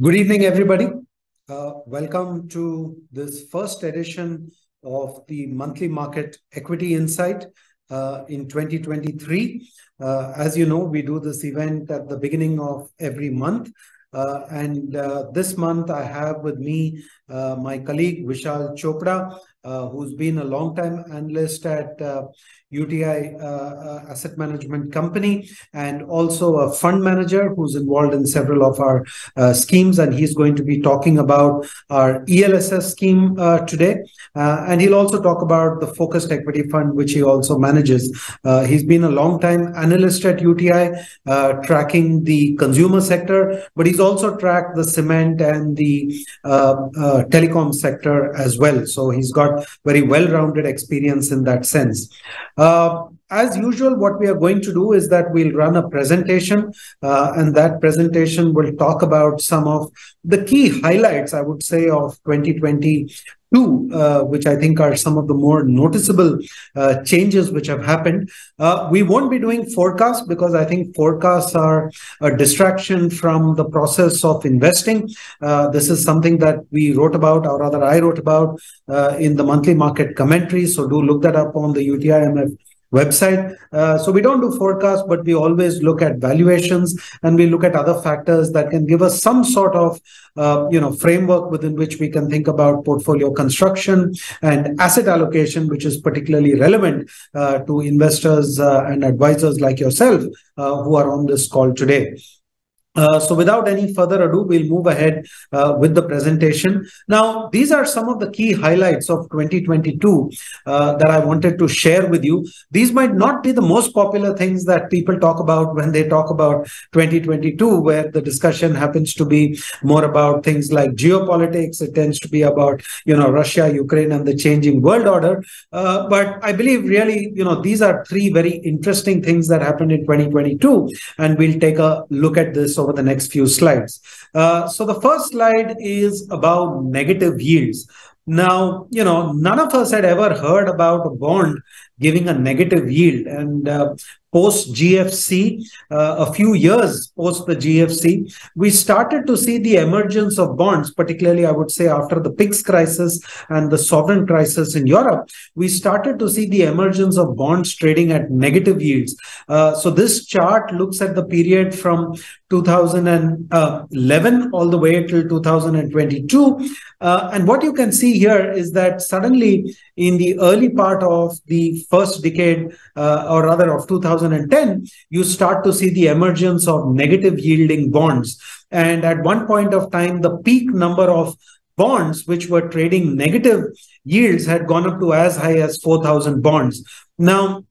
Good evening, everybody. Welcome to this first edition of the monthly market equity insight in 2023. As you know, we do this event at the beginning of every month. And this month, I have with me my colleague Vishal Chopda, who's been a long-time analyst at UTI Asset Management Company, and also a fund manager who's involved in several of our schemes. And he's going to be talking about our ELSS scheme today. And he'll also talk about the focused equity fund, which he also manages. He's been a long-time analyst at UTI, tracking the consumer sector, but he's also tracked the cement and the telecom sector as well. So he's got very well-rounded experience in that sense. As usual, what we are going to do is that we'll run a presentation, and that presentation will talk about some of the key highlights, I would say, of 2022, which I think are some of the more noticeable changes which have happened. We won't be doing forecasts because I think forecasts are a distraction from the process of investing. This is something that we wrote about, or rather I wrote about in the monthly market commentary. So do look that up on the UTIMF website. So we don't do forecasts, but we always look at valuations, and we look at other factors that can give us some sort of framework within which we can think about portfolio construction and asset allocation, which is particularly relevant to investors and advisors like yourself who are on this call today. So without any further ado, we'll move ahead with the presentation. Now, these are some of the key highlights of 2022 that I wanted to share with you. These might not be the most popular things that people talk about when they talk about 2022, where the discussion happens to be more about things like geopolitics. It tends to be about, Russia, Ukraine, and the changing world order. But I believe really, these are three very interesting things that happened in 2022, and we'll take a look at this over the next few slides. So the first slide is about negative yields. Now, none of us had ever heard about a bond giving a negative yield. And post GFC, a few years post the GFC, we started to see the emergence of bonds, particularly I would say after the PIGS crisis and the sovereign crisis in Europe. We started to see the emergence of bonds trading at negative yields. So this chart looks at the period from 2011 all the way till 2022. And what you can see here is that suddenly in the early part of the first decade, or rather of 2010, you start to see the emergence of negative yielding bonds. And at one point of time, the peak number of bonds which were trading negative yields had gone up to as high as 4,000 bonds. Now,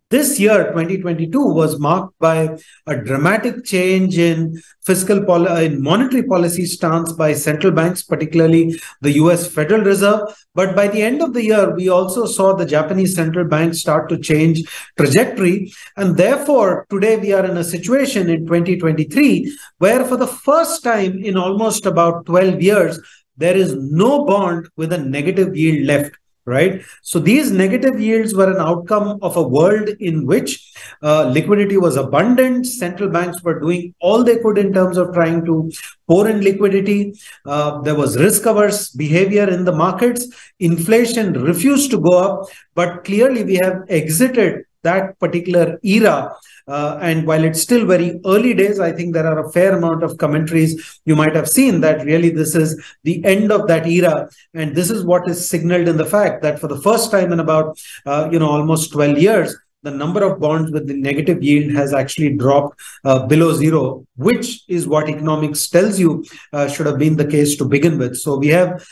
this year, 2022, was marked by a dramatic change in monetary policy stance by central banks, particularly the US Federal Reserve. But by the end of the year, we also saw the Japanese central bank start to change trajectory. And therefore, today we are in a situation in 2023 where for the first time in almost about 12 years, there is no bond with a negative yield left. Right. So these negative yields were an outcome of a world in which liquidity was abundant. Central banks were doing all they could in terms of trying to pour in liquidity. There was risk-averse behavior in the markets. Inflation refused to go up, but clearly we have exited that particular era. And while it's still very early days, I think there are a fair amount of commentaries you might have seen that really this is the end of that era. And this is what is signaled in the fact that for the first time in about, almost 12 years, the number of bonds with the negative yield has actually dropped below zero, which is what economics tells you should have been the case to begin with. So we have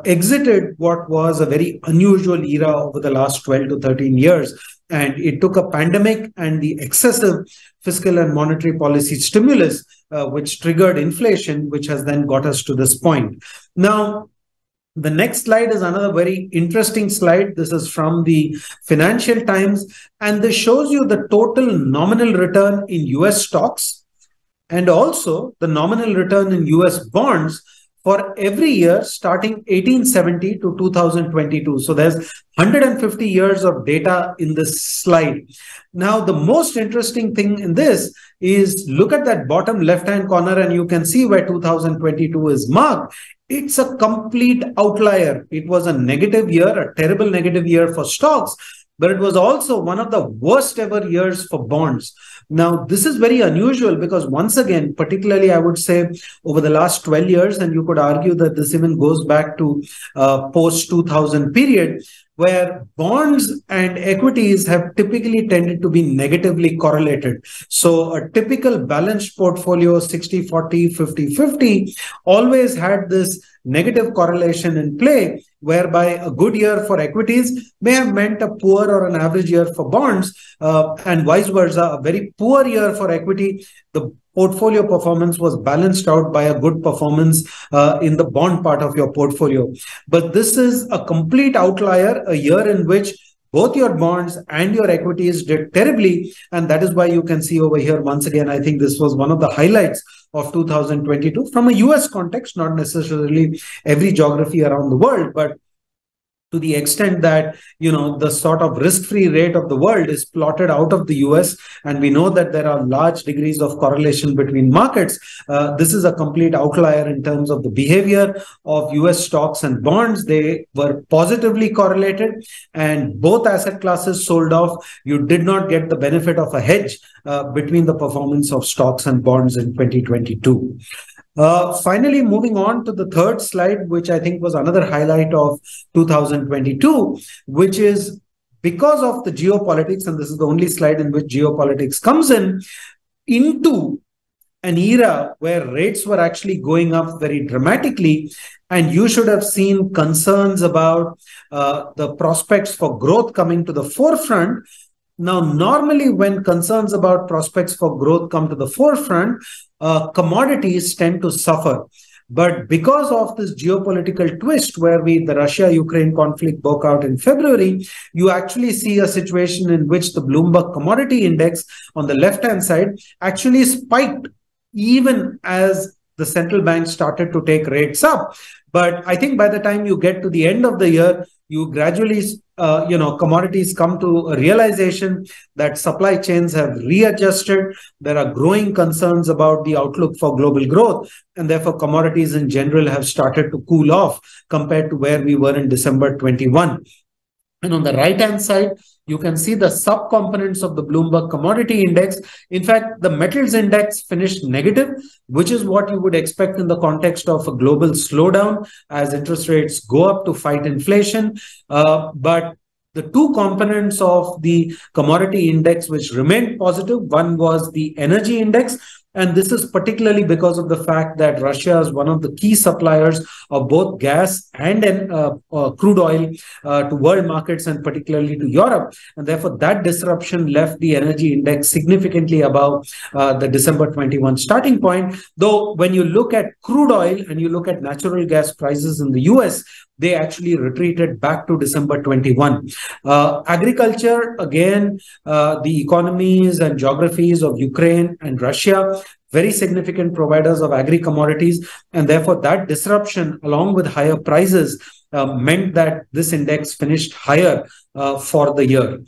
exited what was a very unusual era over the last 12 to 13 years. And it took a pandemic and the excessive fiscal and monetary policy stimulus, which triggered inflation, which has then got us to this point. Now, the next slide is another very interesting slide. This is from the Financial Times, and this shows you the total nominal return in US stocks and also the nominal return in US bonds for every year starting 1870 to 2022. So there's 150 years of data in this slide. Now, the most interesting thing in this is look at that bottom left-hand corner and you can see where 2022 is marked. It's a complete outlier. It was a negative year, a terrible negative year for stocks, but it was also one of the worst ever years for bonds. Now, this is very unusual because once again, particularly I would say over the last 12 years, and you could argue that this even goes back to post-2000 period, where bonds and equities have typically tended to be negatively correlated. So a typical balanced portfolio, 60-40, 50-50, always had this negative correlation in play, whereby a good year for equities may have meant a poor or an average year for bonds, and vice versa. A very poor year for equity, the portfolio performance was balanced out by a good performance in the bond part of your portfolio. But this is a complete outlier, a year in which both your bonds and your equities did terribly. And that is why you can see over here, once again, I think this was one of the highlights of 2022 from a US context, not necessarily every geography around the world, but to the extent that, you know, the sort of risk-free rate of the world is plotted out of the US, and we know that there are large degrees of correlation between markets. This is a complete outlier in terms of the behavior of US stocks and bonds. They were positively correlated, and both asset classes sold off. You did not get the benefit of a hedge between the performance of stocks and bonds in 2022. Finally, moving on to the third slide, which I think was another highlight of 2022, which is because of the geopolitics, and this is the only slide in which geopolitics comes in, into an era where rates were actually going up very dramatically, and you should have seen concerns about the prospects for growth coming to the forefront. Now, normally when concerns about prospects for growth come to the forefront, commodities tend to suffer. But because of this geopolitical twist where the Russia-Ukraine conflict broke out in February, you actually see a situation in which the Bloomberg Commodity Index on the left-hand side actually spiked even as the central bank started to take rates up. But I think by the time you get to the end of the year, you gradually, commodities come to a realization that supply chains have readjusted. There are growing concerns about the outlook for global growth, and therefore commodities in general have started to cool off compared to where we were in December 21. And on the right-hand side, you can see the subcomponents of the Bloomberg Commodity Index. In fact, the metals index finished negative, which is what you would expect in the context of a global slowdown as interest rates go up to fight inflation. But the two components of the commodity index which remained positive, one was the energy index. And this is particularly because of the fact that Russia is one of the key suppliers of both gas and crude oil to world markets and particularly to Europe. And therefore, that disruption left the energy index significantly above the December 21 starting point. Though when you look at crude oil and you look at natural gas prices in the US, they actually retreated back to December 21. Agriculture, again, the economies and geographies of Ukraine and Russia, very significant providers of agri-commodities. And therefore, that disruption, along with higher prices, meant that this index finished higher for the year.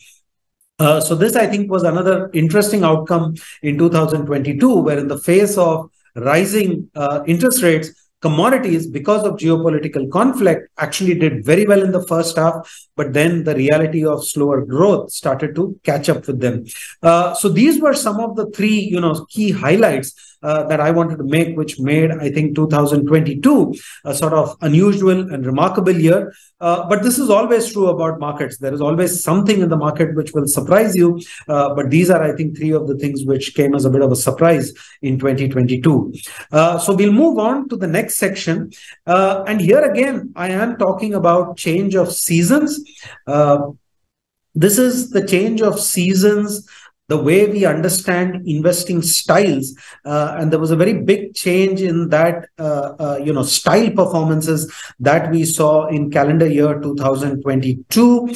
So this, I think, was another interesting outcome in 2022, where in the face of rising interest rates, commodities, because of geopolitical conflict, actually did very well in the first half, but then the reality of slower growth started to catch up with them. So these were some of the three, key highlights that I wanted to make, which made, I think, 2022 a sort of unusual and remarkable year. But this is always true about markets. There is always something in the market which will surprise you. But these are, I think, three of the things which came as a bit of a surprise in 2022. So we'll move on to the next section. And here again, I am talking about change of seasons. This is the change of seasons the way we understand investing styles, and there was a very big change in that style performances that we saw in calendar year 2022.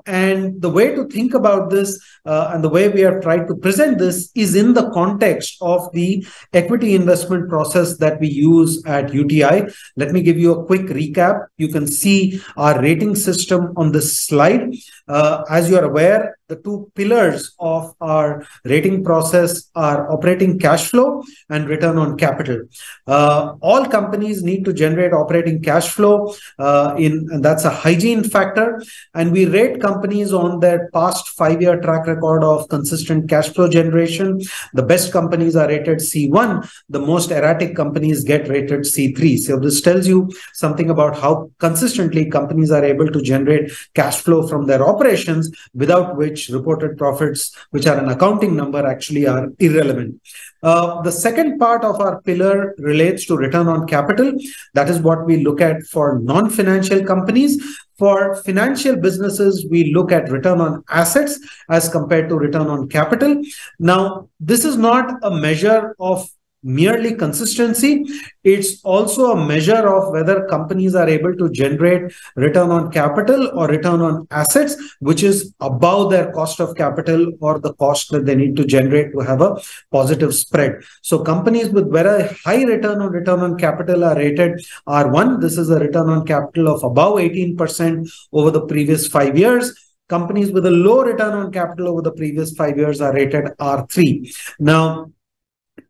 And the way to think about this and the way we have tried to present this is in the context of the equity investment process that we use at UTI. Let me give you a quick recap. You can see our rating system on this slide. As you are aware, the two pillars of our rating process are operating cash flow and return on capital. All companies need to generate operating cash flow, and that's a hygiene factor. And we rate companies on their past 5-year track record of consistent cash flow generation. The best companies are rated C1. The most erratic companies get rated C3. So this tells you something about how consistently companies are able to generate cash flow from their operations, without which reported profits, which are an accounting number, actually are irrelevant. The second part of our pillar relates to return on capital. That is what we look at for non-financial companies. For financial businesses, we look at return on assets as compared to return on capital. Now, this is not a measure of merely consistency. It's also a measure of whether companies are able to generate return on capital or return on assets, which is above their cost of capital or the cost that they need to generate to have a positive spread. So companies with very high return on capital are rated R1. This is a return on capital of above 18% over the previous 5 years. Companies with a low return on capital over the previous 5 years are rated R3. Now,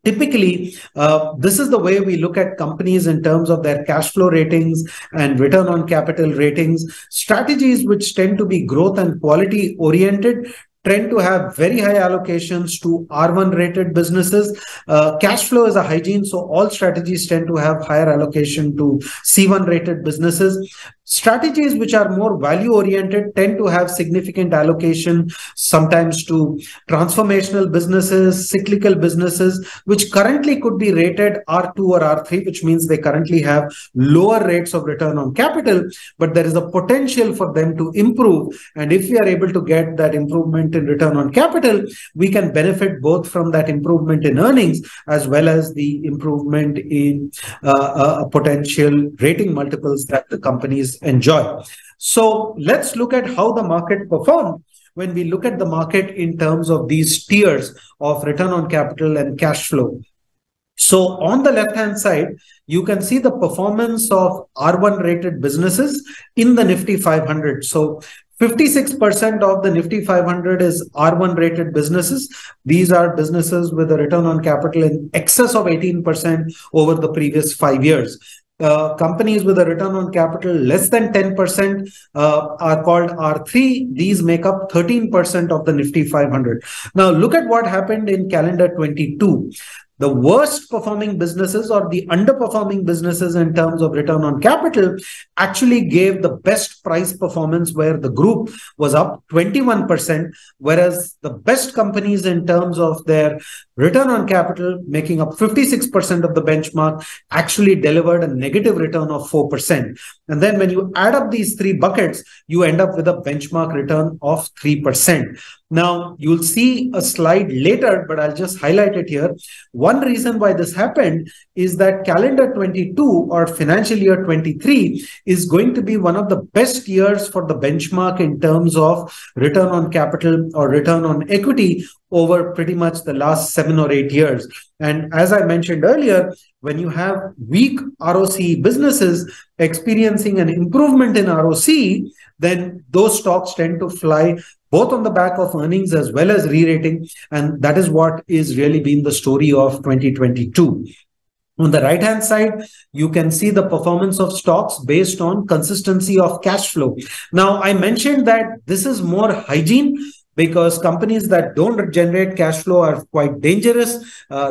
typically, this is the way we look at companies in terms of their cash flow ratings and return on capital ratings. Strategies which tend to be growth and quality oriented tend to have very high allocations to R1 rated businesses. Cash flow is a hygiene, so all strategies tend to have higher allocation to C1 rated businesses. Strategies which are more value oriented tend to have significant allocation sometimes to transformational businesses, cyclical businesses, which currently could be rated R2 or R3, which means they currently have lower rates of return on capital, but there is a potential for them to improve. And if we are able to get that improvement in return on capital, we can benefit both from that improvement in earnings as well as the improvement in potential rating multiples that the companies enjoy. So let's look at how the market performed when we look at the market in terms of these tiers of return on capital and cash flow. So on the left-hand side, you can see the performance of R1 rated businesses in the Nifty 500. So 56% of the Nifty 500 is R1 rated businesses. These are businesses with a return on capital in excess of 18% over the previous 5 years. Companies with a return on capital less than 10% are called R3. These make up 13% of the Nifty 500. Now look at what happened in calendar 22. The worst performing businesses or the underperforming businesses in terms of return on capital actually gave the best price performance, where the group was up 21%, whereas the best companies in terms of their return on capital, making up 56% of the benchmark, actually delivered a negative return of 4%. And then when you add up these three buckets, you end up with a benchmark return of 3%. Now, you'll see a slide later, but I'll just highlight it here. One reason why this happened is that calendar 22 or financial year 23 is going to be one of the best years for the benchmark in terms of return on capital or return on equity over pretty much the last 7 or 8 years. And as I mentioned earlier, when you have weak ROC businesses experiencing an improvement in ROC, then those stocks tend to fly both on the back of earnings as well as re-rating. And that is what is really been the story of 2022. On the right-hand side, you can see the performance of stocks based on consistency of cash flow. Now, I mentioned that this is more hygiene, because companies that don't generate cash flow are quite dangerous.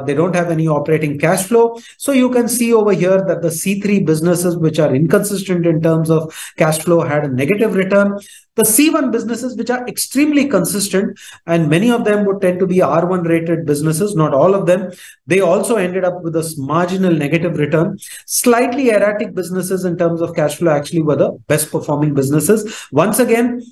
They don't have any operating cash flow. So you can see over here that the C3 businesses, which are inconsistent in terms of cash flow, had a negative return. The C1 businesses, which are extremely consistent, and many of them would tend to be R1 rated businesses, not all of them, they also ended up with a marginal negative return. Slightly erratic businesses in terms of cash flow actually were the best performing businesses. Once again,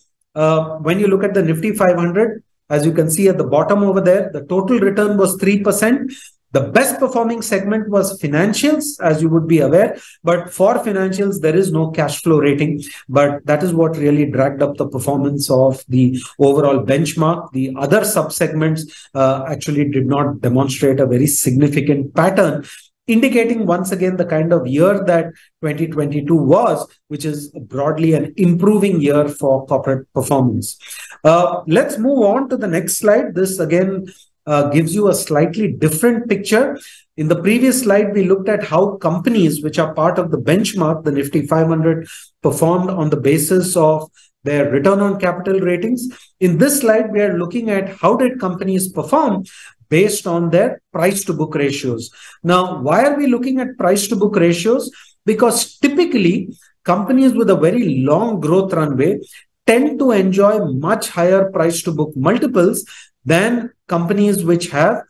when you look at the Nifty 500, As you can see at the bottom over there, the total return was 3%. The best performing segment was financials, as you would be aware. But for financials, there is no cash flow rating. But that is what really dragged up the performance of the overall benchmark. The other subsegments actually did not demonstrate a very significant pattern, indicating once again the kind of year that 2022 was, which is broadly an improving year for corporate performance. Let's move on to the next slide. This again gives you a slightly different picture. In the previous slide, we looked at how companies which are part of the benchmark, the Nifty 500, performed on the basis of their return on capital ratings. In this slide, we are looking at how did companies perform based on their price to book ratios. Now, why are we looking at price to book ratios? Because typically companies with a very long growth runway tend to enjoy much higher price to book multiples than companies which have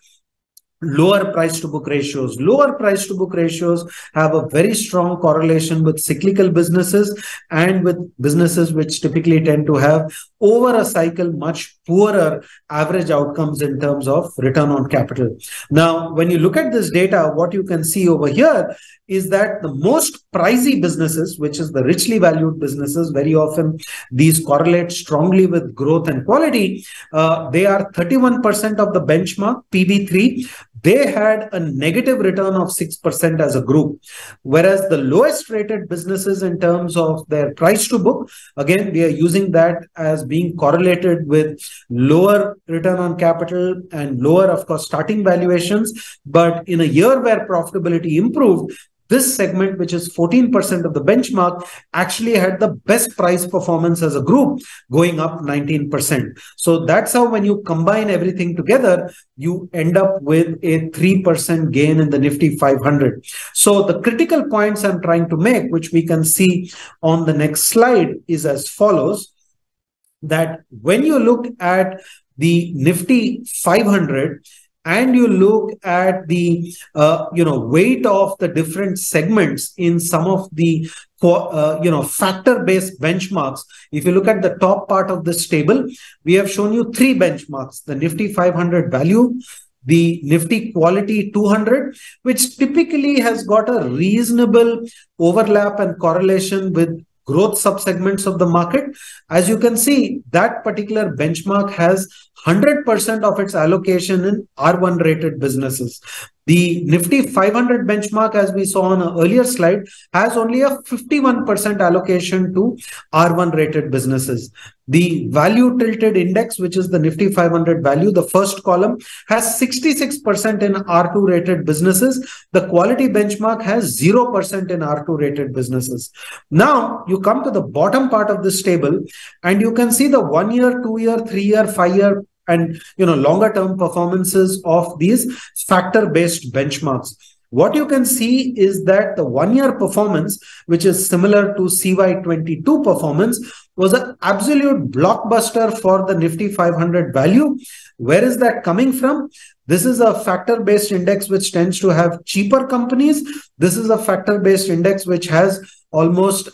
lower price to book ratios. Lower price to book ratios have a very strong correlation with cyclical businesses and with businesses which typically tend to have over a cycle much poorer average outcomes in terms of return on capital. Now, when you look at this data, what you can see over here is that the most pricey businesses, which is the richly valued businesses, very often these correlate strongly with growth and quality. They are 31% of the benchmark, PB3. They had a negative return of 6% as a group. Whereas the lowest rated businesses in terms of their price to book, again, we are using that as being correlated with lower return on capital and lower, of course, starting valuations. But in a year where profitability improved, this segment, which is 14% of the benchmark, actually had the best price performance as a group, going up 19%. So that's how, when you combine everything together, you end up with a 3% gain in the Nifty 500. So the critical points I'm trying to make, which we can see on the next slide, is as follows: that when you look at the Nifty 500, and you look at the weight of the different segments in some of the factor-based benchmarks. If you look at the top part of this table, we have shown you three benchmarks: the Nifty 500 value, the Nifty Quality 200, which typically has got a reasonable overlap and correlation with growth subsegments of the market. As you can see, that particular benchmark has 100% of its allocation in R1 rated businesses. The Nifty 500 benchmark, as we saw on an earlier slide, has only a 51% allocation to R1 rated businesses. The value tilted index, which is the Nifty 500 value, the first column, has 66% in R2 rated businesses. The quality benchmark has 0% in R2 rated businesses. Now, you come to the bottom part of this table and you can see the 1 year, 2 year, 3 year, 5 year and longer term performances of these factor based benchmarks. What you can see is that the 1 year performance, which is similar to CY22 performance, was an absolute blockbuster for the Nifty 500 value. Where is that coming from? This is a factor-based index which tends to have cheaper companies. This is a factor-based index which has almost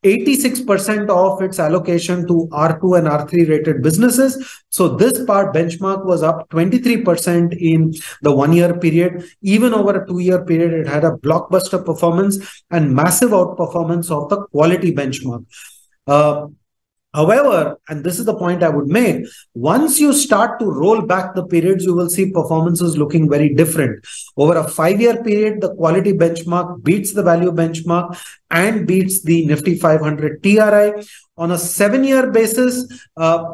86% of its allocation to R2 and R3 rated businesses. So this part benchmark was up 23% in the 1 year period. Even over a 2 year period, it had a blockbuster performance and massive outperformance of the quality benchmark. However, and this is the point I would make, once you start to roll back the periods, you will see performances looking very different. Over a 5 year period, the quality benchmark beats the value benchmark and beats the Nifty 500 TRI. On a 7 year basis,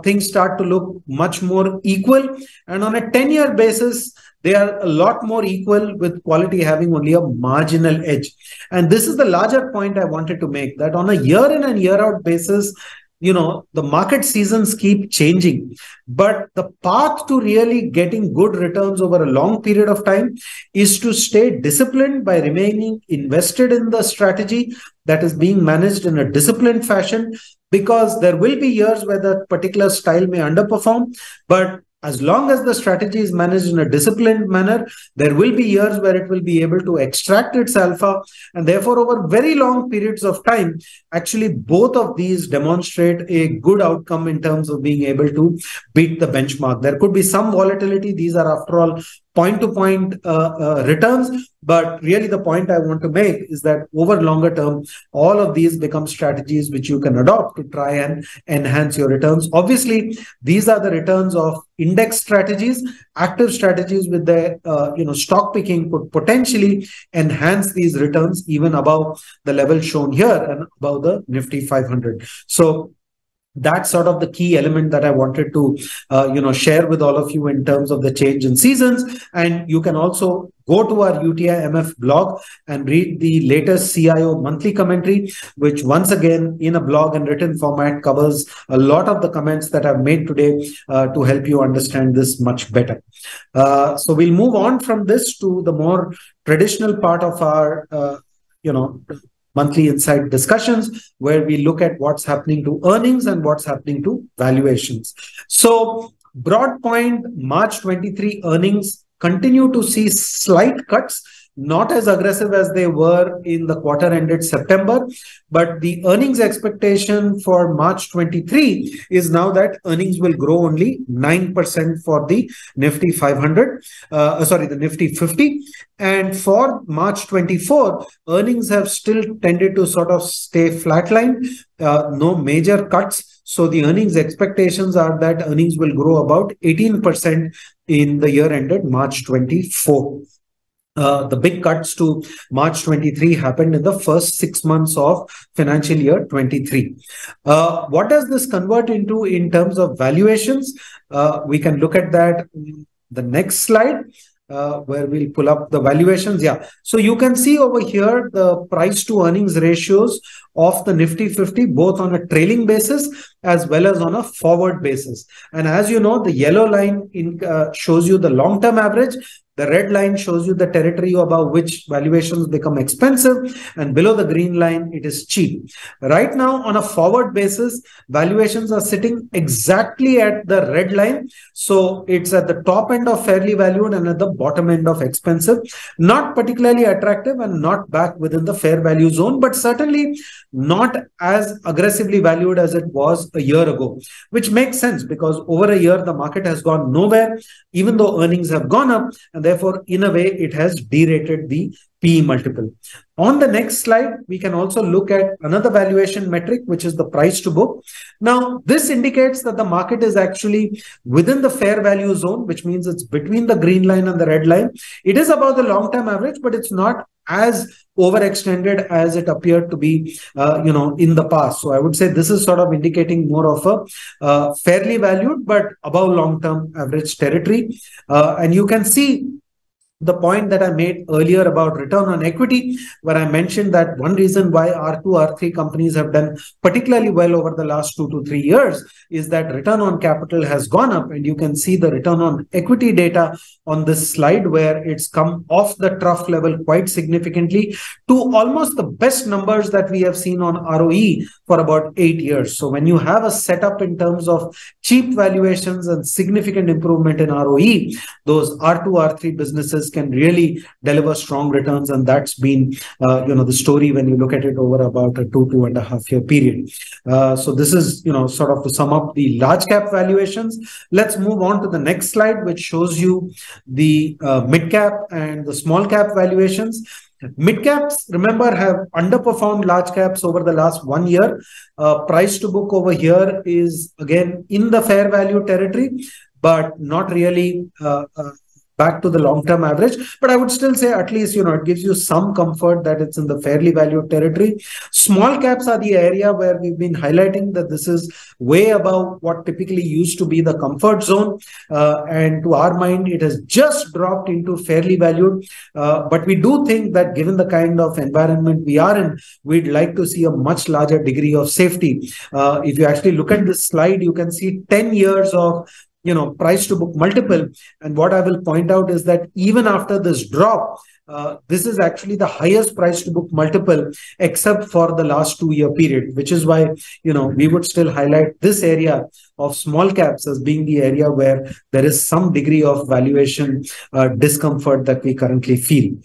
things start to look much more equal. And on a 10 year basis, they are a lot more equal, with quality having only a marginal edge. And this is the larger point I wanted to make, that on a year in and year out basis, the market seasons keep changing, but the path to really getting good returns over a long period of time is to stay disciplined by remaining invested in the strategy that is being managed in a disciplined fashion, because there will be years where that particular style may underperform, but As long as the strategy is managed in a disciplined manner, there will be years where it will be able to extract its alpha. And therefore, over very long periods of time, actually, both of these demonstrate a good outcome in terms of being able to beat the benchmark. There could be some volatility. These are, after all, point-to-point returns. But really, the point I want to make is that over longer term, all of these become strategies which you can adopt to try and enhance your returns. Obviously, these are the returns of index strategies. Active strategies with their stock picking could potentially enhance these returns even above the level shown here and above the Nifty 500. So that's sort of the key element that I wanted to, share with all of you in terms of the change in seasons. And you can also go to our UTI MF blog and read the latest CIO monthly commentary, which once again in a blog and written format covers a lot of the comments that I've made today to help you understand this much better. So we'll move on from this to the more traditional part of our, monthly insight discussions, where we look at what's happening to earnings and what's happening to valuations. So broad point, March 23 earnings continue to see slight cuts, not as aggressive as they were in the quarter ended September, but the earnings expectation for March 23 is now that earnings will grow only 9% for the Nifty 500, the Nifty 50. And for March 24, earnings have still tended to sort of stay flatlined, no major cuts. So the earnings expectations are that earnings will grow about 18% in the year ended March 24. The big cuts to March 23 happened in the first 6 months of financial year 23. What does this convert into in terms of valuations? We can look at that in the next slide, where we'll pull up the valuations. Yeah. So you can see over here the price to earnings ratios of the Nifty 50, both on a trailing basis as well as on a forward basis. And as you know, the yellow line shows you the long-term average. The red line shows you the territory above which valuations become expensive, and below the green line, it is cheap. Right now, on a forward basis, valuations are sitting exactly at the red line. So it's at the top end of fairly valued and at the bottom end of expensive. Not particularly attractive and not back within the fair value zone, but certainly not as aggressively valued as it was a year ago, which makes sense because over a year, the market has gone nowhere, even though earnings have gone up. And therefore, in a way, it has derated the PE multiple. On the next slide, we can also look at another valuation metric, which is the price to book. Now, this indicates that the market is actually within the fair value zone, which means it's between the green line and the red line. It is above the long-term average, but it's not as overextended as it appeared to be, in the past. So I would say this is sort of indicating more of a fairly valued, but above long-term average territory. And you can see the point that I made earlier about return on equity, where I mentioned that one reason why R2, R3 companies have done particularly well over the last 2 to 3 years is that return on capital has gone up. And you can see the return on equity data on this slide, where it's come off the trough level quite significantly to almost the best numbers that we have seen on RoE for about 8 years. So when you have a setup in terms of cheap valuations and significant improvement in RoE, those R2, R3 businesses can really deliver strong returns. And that's been, the story when you look at it over about a 2.5 year period. So this is, sort of to sum up the large cap valuations. Let's move on to the next slide, which shows you the mid cap and the small cap valuations. Mid caps, remember, have underperformed large caps over the last 1 year. Price to book over here is again in the fair value territory, but not really back to the long-term average. But I would still say at least, it gives you some comfort that it's in the fairly valued territory. Small caps are the area where we've been highlighting that this is way above what typically used to be the comfort zone. And to our mind, it has just dropped into fairly valued. But we do think that given the kind of environment we are in, we'd like to see a much larger degree of safety. If you actually look at this slide, you can see 10 years of price to book multiple. And what I will point out is that even after this drop, this is actually the highest price to book multiple except for the last 2-year period, which is why, we would still highlight this area of small caps as being the area where there is some degree of valuation discomfort that we currently feel.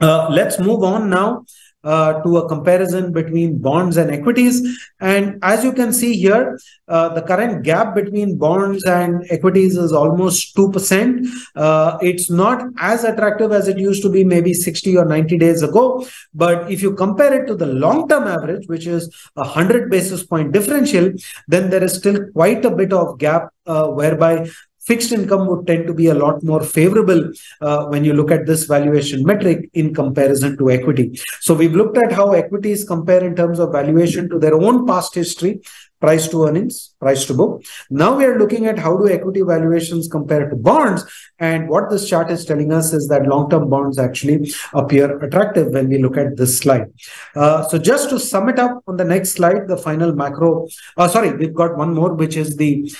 Let's move on now to a comparison between bonds and equities. And as you can see here, the current gap between bonds and equities is almost 2%. It's not as attractive as it used to be maybe 60 or 90 days ago. But if you compare it to the long-term average, which is a 100 basis point differential, then there is still quite a bit of gap whereby fixed income would tend to be a lot more favorable when you look at this valuation metric in comparison to equity. So we've looked at how equities compare in terms of valuation to their own past history, price to earnings, price to book. Now we are looking at how do equity valuations compare to bonds. And what this chart is telling us is that long-term bonds actually appear attractive when we look at this slide. So just to sum it up on the next slide, the final macro, we've got one more, which is the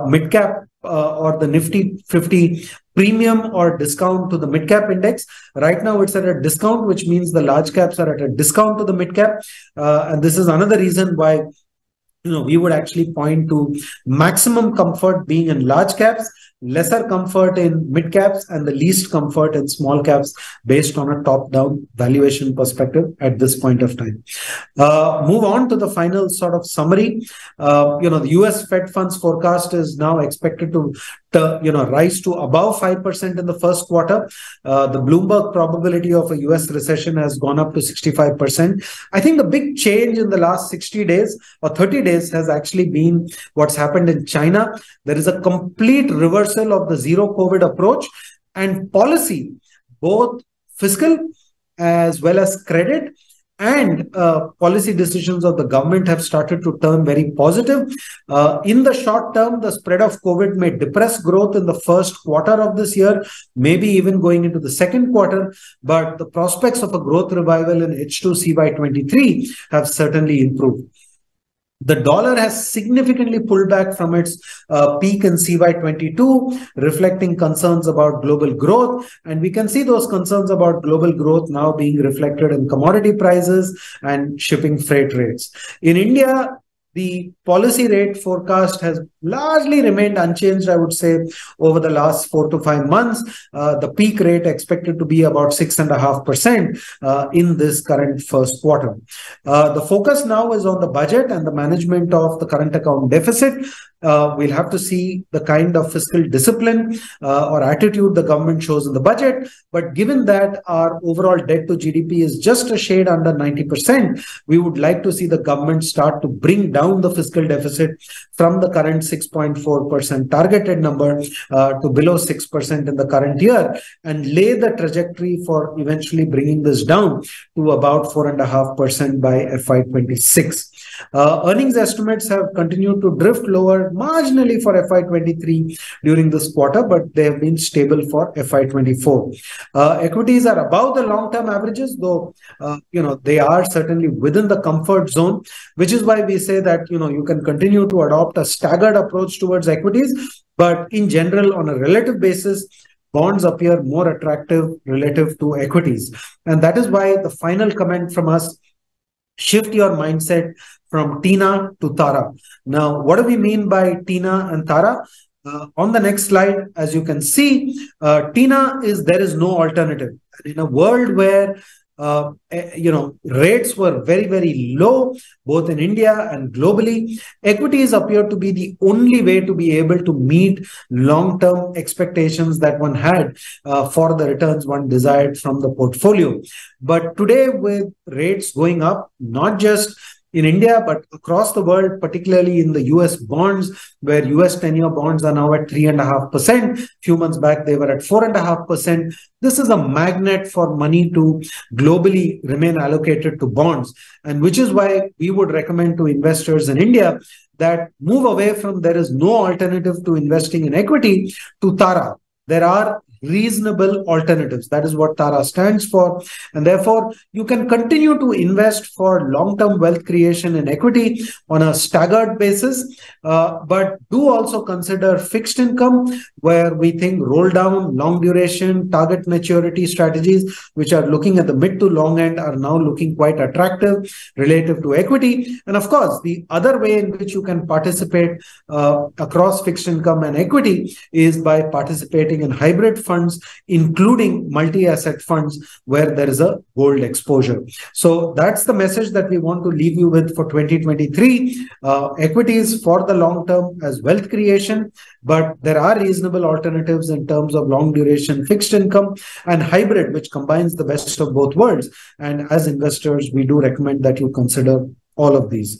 mid-cap or the Nifty 50 premium or discount to the mid-cap index. Right now it's at a discount, which means the large caps are at a discount to the mid-cap. And this is another reason why we would actually point to maximum comfort being in large caps, lesser comfort in mid caps, and the least comfort in small caps based on a top-down valuation perspective at this point of time. Move on to the final sort of summary. The US Fed funds forecast is now expected to rise to above 5% in the first quarter. The Bloomberg probability of a US recession has gone up to 65%. I think the big change in the last 60 days or 30 days has actually been what's happened in China. There is a complete reversal of the zero COVID approach, and policy, both fiscal as well as credit and policy decisions of the government have started to turn very positive. In the short term, the spread of COVID may depress growth in the first quarter of this year, maybe even going into the second quarter, but the prospects of a growth revival in H2 CY23 have certainly improved. The dollar has significantly pulled back from its peak in CY22, reflecting concerns about global growth. And we can see those concerns about global growth now being reflected in commodity prices and shipping freight rates. In India, the policy rate forecast has largely remained unchanged, I would say, over the last 4 to 5 months. The peak rate expected to be about 6.5% in this current first quarter. The focus now is on the budget and the management of the current account deficit. We'll have to see the kind of fiscal discipline or attitude the government shows in the budget. But given that our overall debt to GDP is just a shade under 90%, we would like to see the government start to bring down the fiscal deficit from the current 6.4% targeted number to below 6% in the current year, and lay the trajectory for eventually bringing this down to about 4.5% by FY26. Earnings estimates have continued to drift lower marginally for FY23 during this quarter, but they have been stable for FY24. Equities are above the long-term averages, though they are certainly within the comfort zone, which is why we say that you can continue to adopt a staggered approach towards equities, but in general, on a relative basis, bonds appear more attractive relative to equities. And that is why the final comment from us: shift your mindset from Tina to Tara. Now, what do we mean by Tina and Tara? On the next slide, as you can see, Tina is there is no alternative. In a world where rates were very, very low, both in India and globally, equities appear to be the only way to be able to meet long-term expectations that one had for the returns one desired from the portfolio. But today, with rates going up, not just in India, but across the world, particularly in the US bonds, where US 10-year bonds are now at 3.5%. A few months back, they were at 4.5%. This is a magnet for money to globally remain allocated to bonds. And which is why we would recommend to investors in India that move away from there is no alternative to investing in equity to Tara. There are reasonable alternatives. That is what TARA stands for. And therefore, you can continue to invest for long-term wealth creation in equity on a staggered basis, but do also consider fixed income, where we think roll down, long duration, target maturity strategies, which are looking at the mid to long end, are now looking quite attractive relative to equity. And of course, the other way in which you can participate across fixed income and equity is by participating in hybrid funds, including multi-asset funds where there is a gold exposure. So that's the message that we want to leave you with for 2023. Equities for the long term as wealth creation, but there are reasonable alternatives in terms of long duration fixed income and hybrid, which combines the best of both worlds. And as investors, we do recommend that you consider all of these.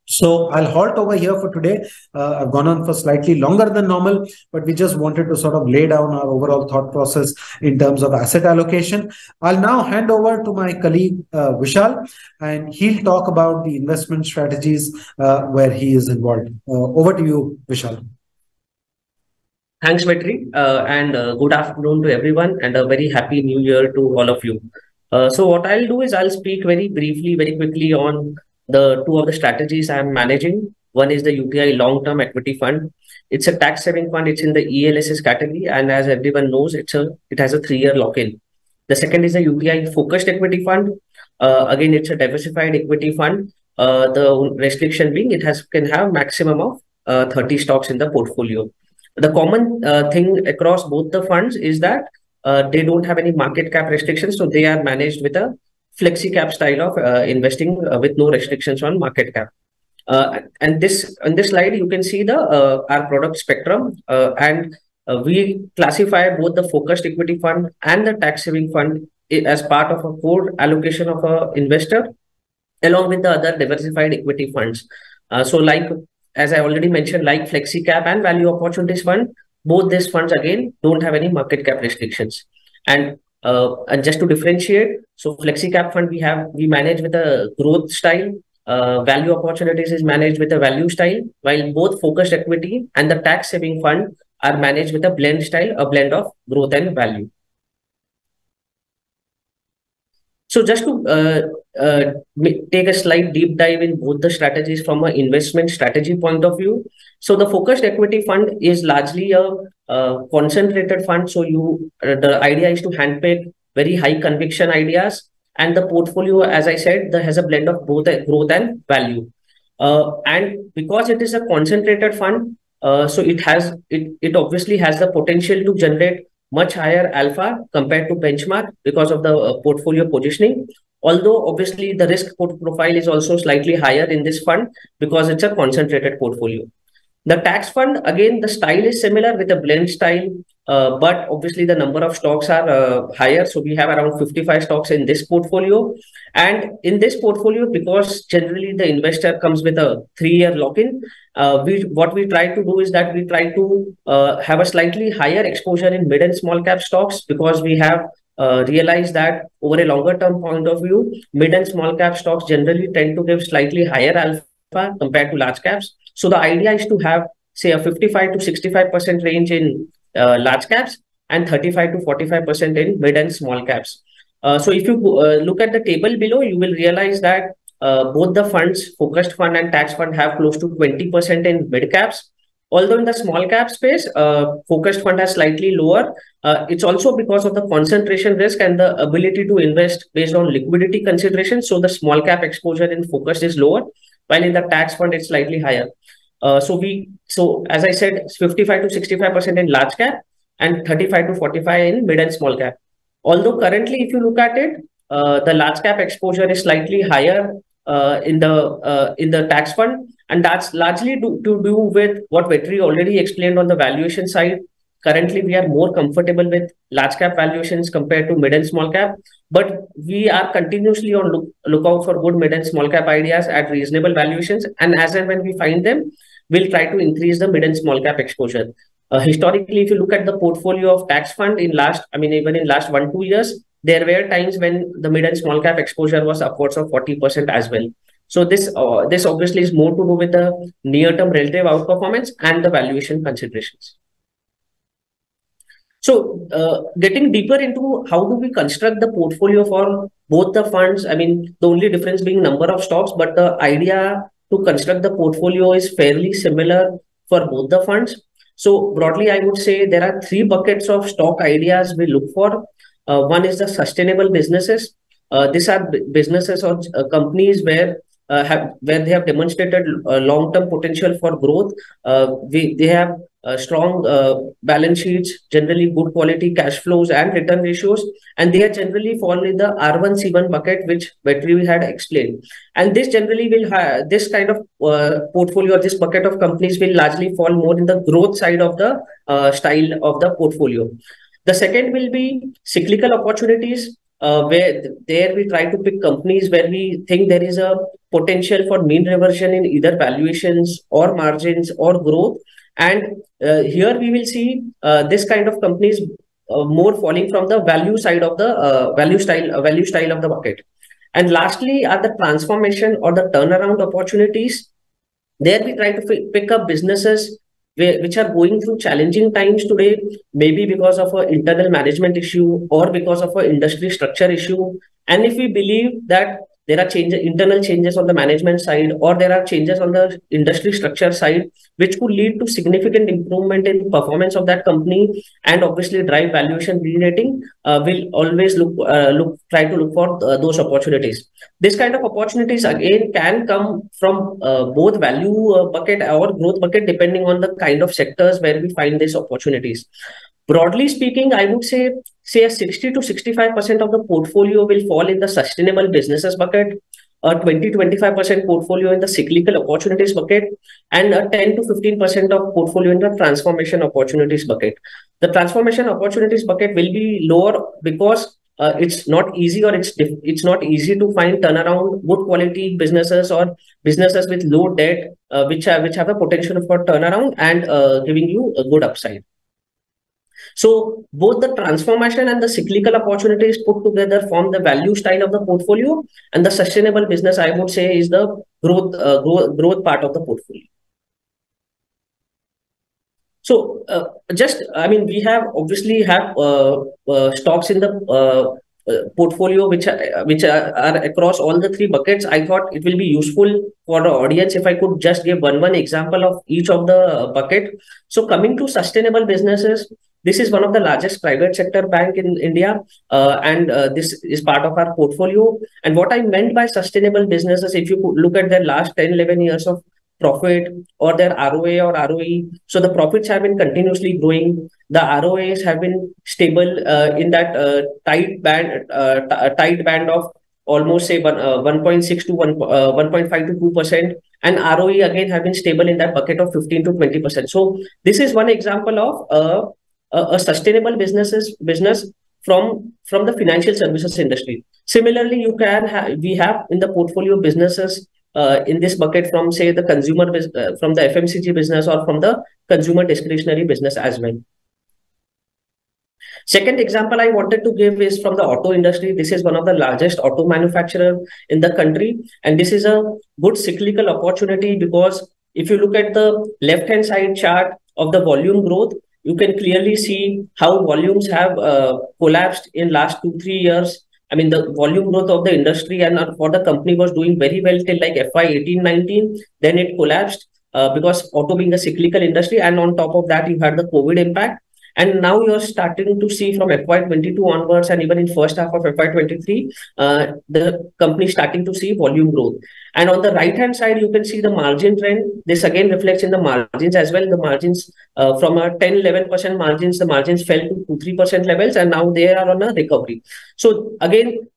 So I'll halt over here for today. I've gone on for slightly longer than normal, but we just wanted to sort of lay down our overall thought process in terms of asset allocation. I'll now hand over to my colleague, Vishal, and he'll talk about the investment strategies where he is involved. Over to you, Vishal. Thanks, Vetri, and good afternoon to everyone, and a very happy new year to all of you. So what I'll do is I'll speak very briefly, very quickly on the two of the strategies I'm managing. One is the UTI long-term equity fund. It's a tax-saving fund. It's in the ELSS category, and as everyone knows, it has a 3-year lock-in. The second is the UTI focused equity fund. Again, it's a diversified equity fund. The restriction being it can have maximum of 30 stocks in the portfolio. The common thing across both the funds is that they don't have any market cap restrictions, so they are managed with a flexi cap style of investing with no restrictions on market cap. And on this slide, you can see the our product spectrum, and we classify both the focused equity fund and the tax saving fund as part of a core allocation of a investor, along with the other diversified equity funds. So like, as I already mentioned, like flexi cap and value opportunities fund, both these funds again don't have any market cap restrictions. And just to differentiate, so flexi cap fund we manage with a growth style, value opportunities is managed with a value style, while both focused equity and the tax saving fund are managed with a blend style, a blend of growth and value. So just to take a slight deep dive in both the strategies from an investment strategy point of view. So the focused equity fund is largely a concentrated fund. So the idea is to handpick very high conviction ideas, and the portfolio, as I said, that has a blend of both growth and value. And because it is a concentrated fund, so it obviously has the potential to generate much higher alpha compared to benchmark because of the portfolio positioning. Although obviously the risk profile is also slightly higher in this fund because it's a concentrated portfolio. The tax fund, again, the style is similar with a blend style, but obviously the number of stocks are higher. So we have around 55 stocks in this portfolio. And in this portfolio, because generally the investor comes with a 3-year lock-in, what we try to do is that we try to have a slightly higher exposure in mid and small cap stocks, because we have realized that over a longer term point of view, mid and small cap stocks generally tend to give slightly higher alpha compared to large caps. So the idea is to have, say, a 55 to 65% range in large caps and 35 to 45% in mid and small caps. So if you look at the table below, you will realize that both the funds, focused fund and tax fund, have close to 20% in mid caps. Although in the small cap space, focused fund has slightly lower. It's also because of the concentration risk and the ability to invest based on liquidity considerations. So the small cap exposure in focused is lower, while in the tax fund it's slightly higher. So as I said, 55 to 65% in large cap and 35 to 45 in mid and small cap. Although currently, if you look at it, the large cap exposure is slightly higher in the tax fund, and that's largely to do with what Vetri already explained on the valuation side. Currently, we are more comfortable with large cap valuations compared to mid and small cap, but we are continuously on lookout for good mid and small cap ideas at reasonable valuations, and as and when we find them, we'll try to increase the mid and small cap exposure. Historically, if you look at the portfolio of tax fund even in last 1-2 years, there were times when the mid and small cap exposure was upwards of 40% as well. So this obviously is more to do with the near-term relative outperformance and the valuation considerations. So, getting deeper into how do we construct the portfolio for both the funds? I mean, the only difference being number of stocks, but the idea to construct the portfolio is fairly similar for both the funds. So, broadly, I would say there are three buckets of stock ideas we look for. One is the sustainable businesses. These are businesses or companies where they have demonstrated long-term potential for growth. They have strong balance sheets, generally good quality cash flows and return ratios, and they are generally fall in the R1C1 bucket, which Vetri had explained. And this generally will have this kind of portfolio, this bucket of companies will largely fall more in the growth side of the style of the portfolio. The second will be cyclical opportunities, where there we try to pick companies where we think there is a potential for mean reversion in either valuations or margins or growth. And here we will see this kind of companies more falling from the value side of the value style of the bucket. And lastly are the transformation or the turnaround opportunities. There we try to pick up businesses which are going through challenging times today, maybe because of an internal management issue or because of an industry structure issue. And if we believe that there are internal changes on the management side, or there are changes on the industry structure side, which could lead to significant improvement in performance of that company and obviously drive valuation re-rating, we'll always try to look for those opportunities. This kind of opportunities again can come from both value bucket or growth bucket, depending on the kind of sectors where we find these opportunities. Broadly speaking, I would say a 60 to 65% of the portfolio will fall in the sustainable businesses bucket, a 20-25% portfolio in the cyclical opportunities bucket, and a 10 to 15% of portfolio in the transformation opportunities bucket. The transformation opportunities bucket will be lower because it's not easy, or it's not easy to find turnaround good quality businesses or businesses with low debt, which have a potential for turnaround and giving you a good upside. So both the transformation and the cyclical opportunities put together form the value style of the portfolio, and the sustainable business, I would say, is the growth part of the portfolio. So we have obviously stocks in the portfolio which are across all the three buckets. I thought it will be useful for the audience if I could just give one example of each of the bucket. So coming to sustainable businesses, this is one of the largest private sector bank in India, and this is part of our portfolio. And what I meant by sustainable businesses, if you could look at their last 10-11 years of profit or their ROA or ROE, so the profits have been continuously growing. The ROAs have been stable in that tight band of almost say 1.6 to 1.5 to 2%, and ROE again have been stable in that bucket of 15 to 20%. So this is one example of a sustainable business from the financial services industry. Similarly, we have in the portfolio businesses in this bucket from say the from the FMCG business or from the consumer discretionary business as well. Second example I wanted to give is from the auto industry. This is one of the largest auto manufacturer in the country, and this is a good cyclical opportunity because if you look at the left-hand side chart of the volume growth, you can clearly see how volumes have collapsed in last 2-3 years. I mean, the volume growth of the industry and for the company was doing very well till like FY 18-19. Then it collapsed because auto being a cyclical industry, and on top of that, you had the COVID impact. And now you're starting to see from FY 22 onwards, and even in first half of FY 23, the company starting to see volume growth. And on the right hand side, you can see the margin trend. This again reflects in the margins as well. The margins from a 10-11% margins, the margins fell to 2-3% levels, and now they are on a recovery. So again,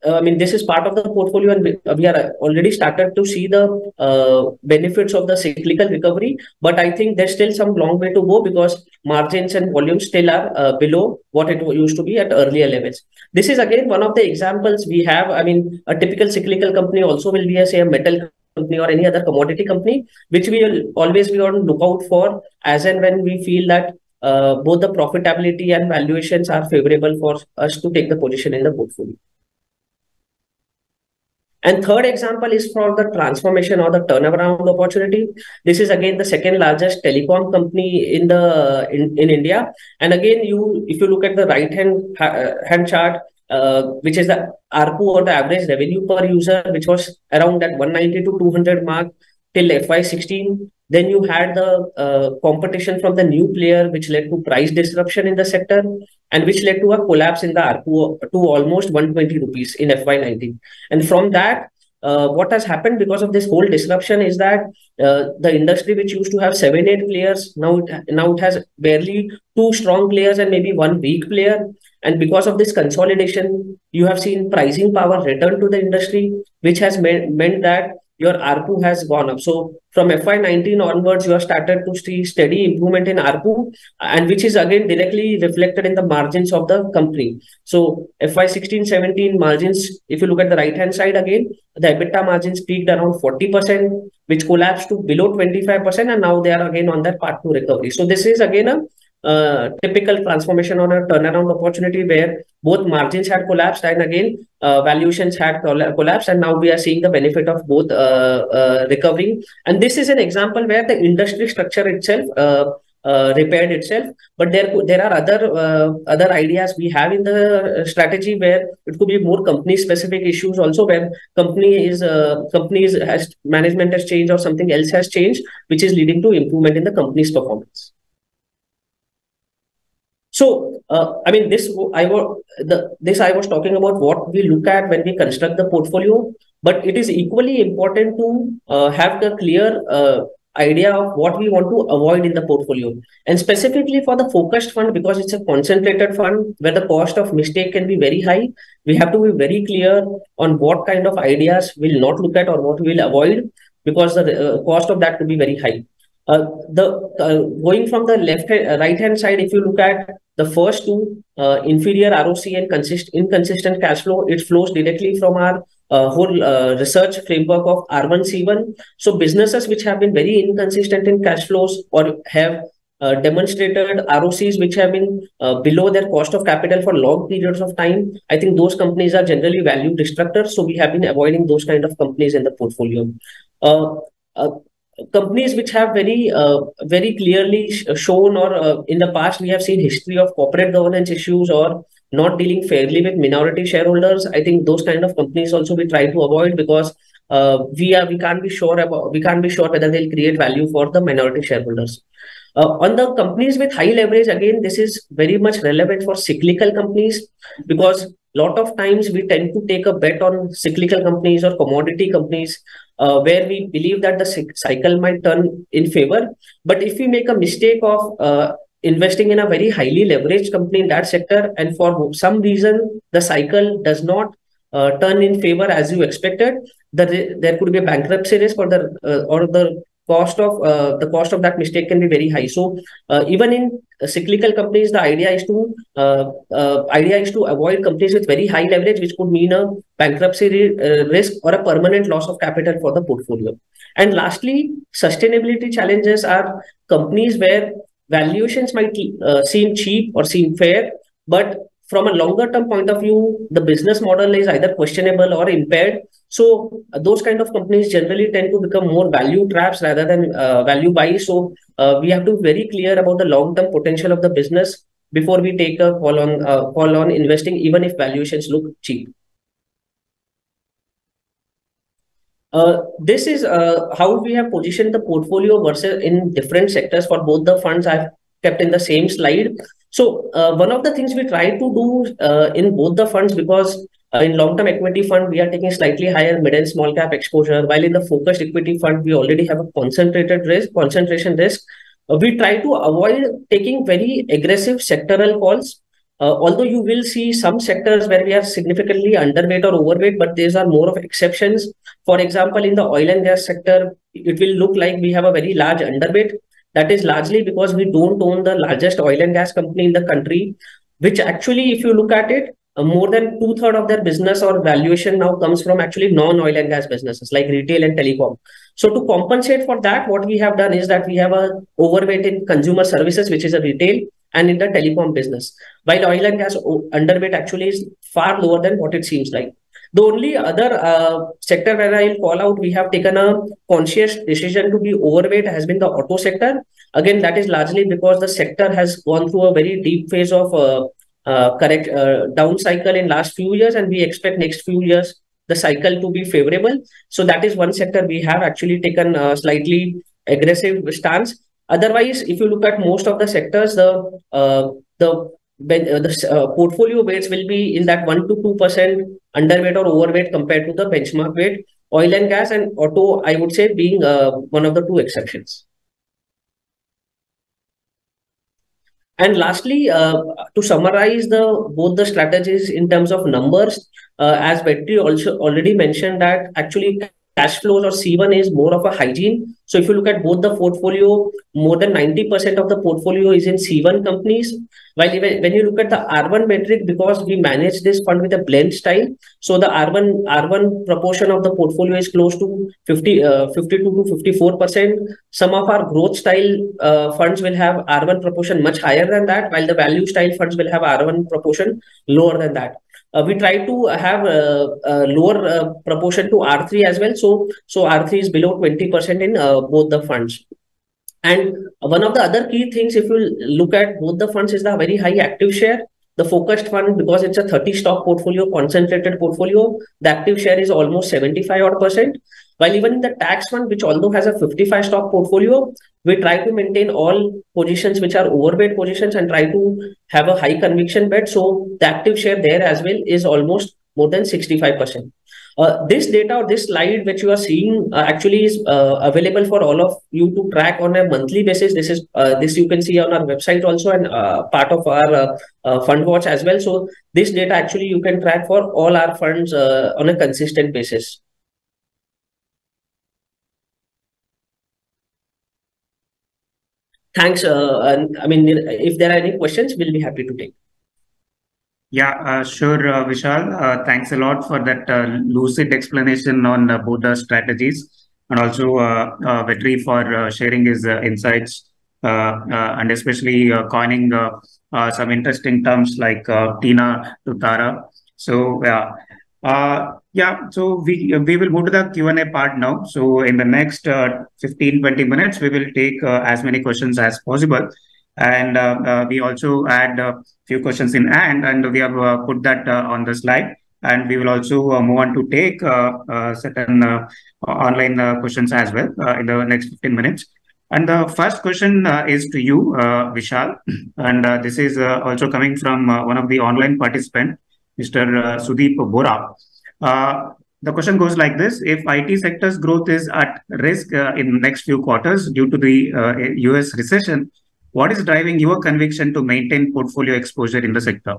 I mean, this is part of the portfolio, and we are already started to see the benefits of the cyclical recovery. But I think there's still some long way to go because margins and volumes still are below what it used to be at earlier levels. This is again one of the examples we have. I mean, a typical cyclical company also will be a metal company or any other commodity company, which we will always be on lookout for as and when we feel that both the profitability and valuations are favorable for us to take the position in the portfolio. And third example is for the transformation or the turnaround opportunity. This is again the second largest telecom company in India. And again, if you look at the hand chart, which is the ARPU or the average revenue per user, which was around that 190 to 200 mark till FY16. Then you had the competition from the new player, which led to price disruption in the sector and which led to a collapse in the ARPU to almost 120 rupees in FY19. And from that, what has happened because of this whole disruption is that the industry, which used to have 7, 8 players, now it has barely 2 strong players and maybe 1 weak player. And because of this consolidation, you have seen pricing power return to the industry, which has meant that your ARPU has gone up. So from FY19 onwards, you have started to see steady improvement in ARPU, and which is again directly reflected in the margins of the company. So FY16-17 margins, if you look at the right-hand side again, the EBITDA margins peaked around 40%, which collapsed to below 25%, and now they are again on their path to recovery. So this is again a typical transformation or a turnaround opportunity where both margins had collapsed and again valuations had collapsed, and now we are seeing the benefit of both recovering. And this is an example where the industry structure itself repaired itself, but there are other ideas we have in the strategy where it could be more company specific issues also, where companies has management has changed or something else has changed, which is leading to improvement in the company's performance. So, I mean, this I was talking about what we look at when we construct the portfolio, but it is equally important to have the clear idea of what we want to avoid in the portfolio. And specifically for the focused fund, because it's a concentrated fund where the cost of mistake can be very high, we have to be very clear on what kind of ideas we'll not look at or what we'll avoid, because the cost of that could be very high. Going from the right hand side, if you look at the first two, inferior ROC and inconsistent cash flow, it flows directly from our whole research framework of R1C1. So businesses which have been very inconsistent in cash flows or have demonstrated ROCs which have been below their cost of capital for long periods of time, I think those companies are generally value destructors. So we have been avoiding those kind of companies in the portfolio. Companies which have very clearly shown, or in the past we have seen history of corporate governance issues or not dealing fairly with minority shareholders, I think those kind of companies also we try to avoid, because we can't be sure whether they'll create value for the minority shareholders. On the companies with high leverage, again, this is very much relevant for cyclical companies, because a lot of times we tend to take a bet on cyclical companies or commodity companies where we believe that the cycle might turn in favor. But if we make a mistake of investing in a very highly leveraged company in that sector, and for some reason the cycle does not turn in favor as you expected, there could be a bankruptcy risk, or the cost of that mistake can be very high. So even in cyclical companies, the idea is to avoid companies with very high leverage, which could mean a bankruptcy risk or a permanent loss of capital for the portfolio. And lastly, sustainability challenges are companies where valuations might seem cheap or seem fair, but from a longer term point of view, the business model is either questionable or impaired. So those kind of companies generally tend to become more value traps rather than value buys. So we have to be very clear about the long term potential of the business before we take a call on investing, even if valuations look cheap. This is how we have positioned the portfolio versus in different sectors for both the funds. I've kept in the same slide. So one of the things we try to do in both the funds, because in long-term equity fund, we are taking slightly higher mid and small cap exposure, while in the focused equity fund, we already have a concentration risk. We try to avoid taking very aggressive sectoral calls. Although you will see some sectors where we are significantly underweight or overweight, but these are more of exceptions. For example, in the oil and gas sector, it will look like we have a very large underweight. That is largely because we don't own the largest oil and gas company in the country, which actually, if you look at it, more than 2/3 of their business or valuation now comes from actually non-oil and gas businesses like retail and telecom. So to compensate for that, what we have done is that we have a overweight in consumer services, which is a retail, and in the telecom business, while oil and gas underweight actually is far lower than what it seems like. The only other sector where I'll call out, we have taken a conscious decision to be overweight has been the auto sector. Again, that is largely because the sector has gone through a very deep phase of correct down cycle in last few years, and we expect next few years the cycle to be favorable. So that is one sector we have actually taken a slightly aggressive stance. Otherwise, if you look at most of the sectors, the portfolio weights will be in that 1 to 2% underweight or overweight compared to the benchmark weight. Oil and gas and auto, I would say, being one of the two exceptions. And lastly, to summarize both the strategies in terms of numbers, as Vetri also already mentioned that actually cash flows or C1 is more of a hygiene. So if you look at both the portfolio, more than 90% of the portfolio is in C1 companies. While even when you look at the R1 metric, because we manage this fund with a blend style, so the R1 proportion of the portfolio is close to 52 to 54%. Some of our growth style funds will have R1 proportion much higher than that, while the value style funds will have R1 proportion lower than that. We try to have a lower proportion to R3 as well. So R3 is below 20% in both the funds. And one of the other key things, if you look at both the funds, is the very high active share. The focused fund, because it's a 30 stock portfolio, concentrated portfolio, the active share is almost 75 odd percent. While even in the tax fund, which although has a 55 stock portfolio, we try to maintain all positions which are overweight positions and try to have a high conviction bet. So the active share there as well is almost more than 65%. This data or this slide which you are seeing actually is available for all of you to track on a monthly basis. This you can see on our website also, and part of our fund watch as well. So this data actually you can track for all our funds on a consistent basis. Thanks. And I mean, if there are any questions, we'll be happy to take. Yeah, sure, Vishal. Thanks a lot for that lucid explanation on both the strategies, and also Vetri for sharing his insights, and especially coining some interesting terms like Tina to Tara. So so we will move to the Q&A part now. So in the next 15-20 minutes, we will take as many questions as possible. And we also add a few questions in hand, and we have put that on the slide. And we will also move on to take certain online questions as well in the next 15 minutes. And the first question is to you, Vishal. And this is also coming from one of the online participants, Mr. Sudeep Bora. The question goes like this: if IT sector's growth is at risk in next few quarters due to the US recession, what is driving your conviction to maintain portfolio exposure in the sector?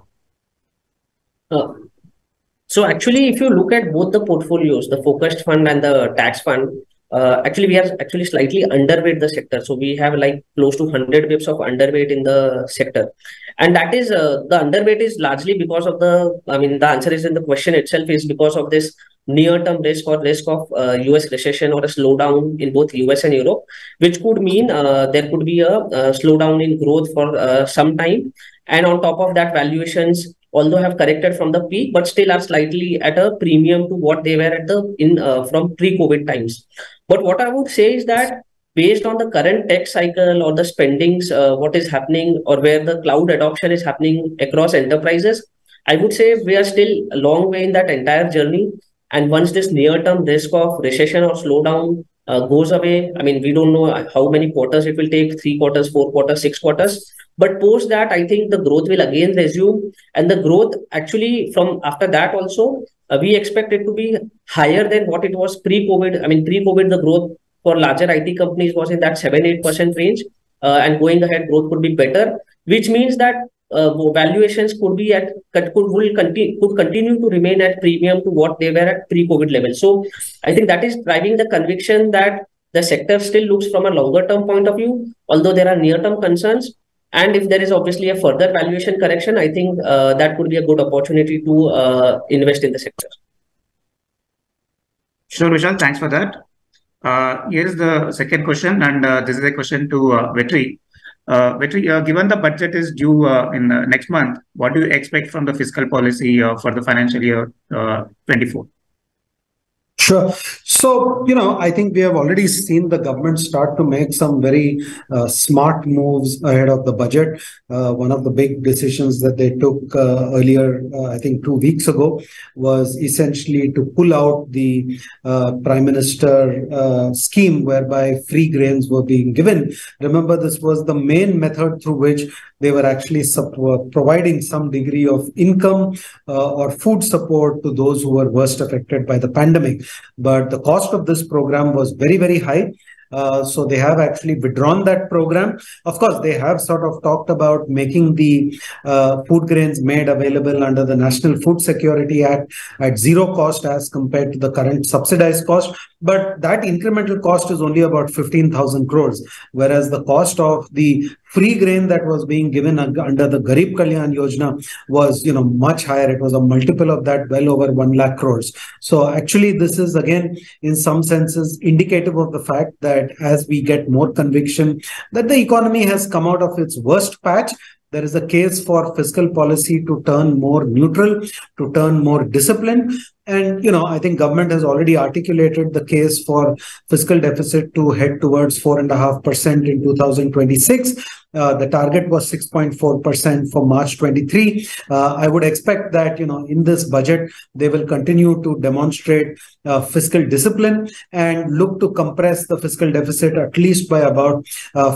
So actually, if you look at both the portfolios, the focused fund and the tax fund, actually we are actually slightly underweight the sector. So we have like close to 100 bips of underweight in the sector. And that is the underweight is largely because of the answer is in the question itself, is because of this near-term risk or risk of US recession or a slowdown in both US and Europe, which could mean there could be a slowdown in growth for some time. And on top of that, valuations although have corrected from the peak, but still are slightly at a premium to what they were at from pre-COVID times. But what I would say is that based on the current tech cycle or the spendings, what is happening or where the cloud adoption is happening across enterprises, I would say we are still a long way in that entire journey. And once this near-term risk of recession or slowdown goes away, I mean, we don't know how many quarters it will take, 3 quarters, 4 quarters, 6 quarters. But post that, I think the growth will again resume. And the growth actually from after that also, we expect it to be higher than what it was pre-COVID. I mean, pre-COVID, the growth for larger IT companies was in that 7-8% range. And going ahead, growth could be better, which means that valuations could continue to remain at premium to what they were at pre-COVID level. So I think that is driving the conviction that the sector still looks from a longer term point of view, although there are near-term concerns. And if there is obviously a further valuation correction, I think that could be a good opportunity to invest in the sector. Sure, Vishal, thanks for that. Here's the second question, and this is a question to Vetri. Vetri, given the budget is due in next month, what do you expect from the fiscal policy for the financial year 24? Sure. So, I think we have already seen the government start to make some very smart moves ahead of the budget. One of the big decisions that they took earlier, I think 2 weeks ago, was essentially to pull out the Prime Minister scheme whereby free grains were being given. Remember, this was the main method through which they were actually providing some degree of income or food support to those who were worst affected by the pandemic. But the cost of this program was very, very high. So they have actually withdrawn that program. Of course, they have sort of talked about making the food grains made available under the National Food Security Act at zero cost as compared to the current subsidized cost. But that incremental cost is only about 15,000 crores, whereas the cost of the free grain that was being given under the Garib Kalyan Yojana was, much higher. It was a multiple of that, well over 1 lakh crores. So actually, this is again, in some senses, indicative of the fact that as we get more conviction that the economy has come out of its worst patch, there is a case for fiscal policy to turn more neutral, to turn more disciplined. And, I think government has already articulated the case for fiscal deficit to head towards 4.5% in 2026. The target was 6.4% for March 23. I would expect that, in this budget, they will continue to demonstrate fiscal discipline and look to compress the fiscal deficit at least by about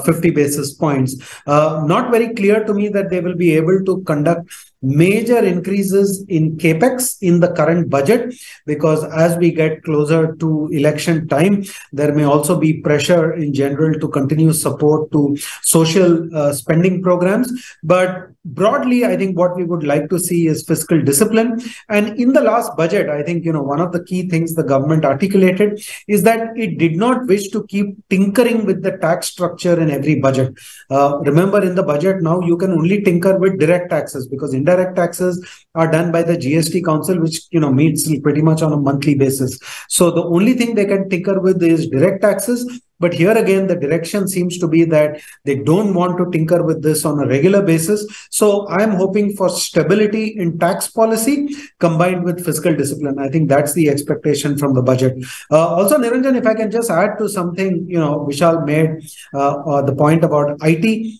50 basis points. Not very clear to me that they will be able to conduct major increases in capex in the current budget, because as we get closer to election time, there may also be pressure in general to continue support to social spending programs. But broadly, I think what we would like to see is fiscal discipline. And in the last budget, I think, one of the key things the government articulated is that it did not wish to keep tinkering with the tax structure in every budget. Remember, in the budget now, you can only tinker with direct taxes, because indirect taxes are done by the GST Council, which, meets pretty much on a monthly basis. So the only thing they can tinker with is direct taxes. But here again, the direction seems to be that they don't want to tinker with this on a regular basis. So I'm hoping for stability in tax policy combined with fiscal discipline. I think that's the expectation from the budget. Also, Niranjan, if I can just add to something, Vishal made the point about IT.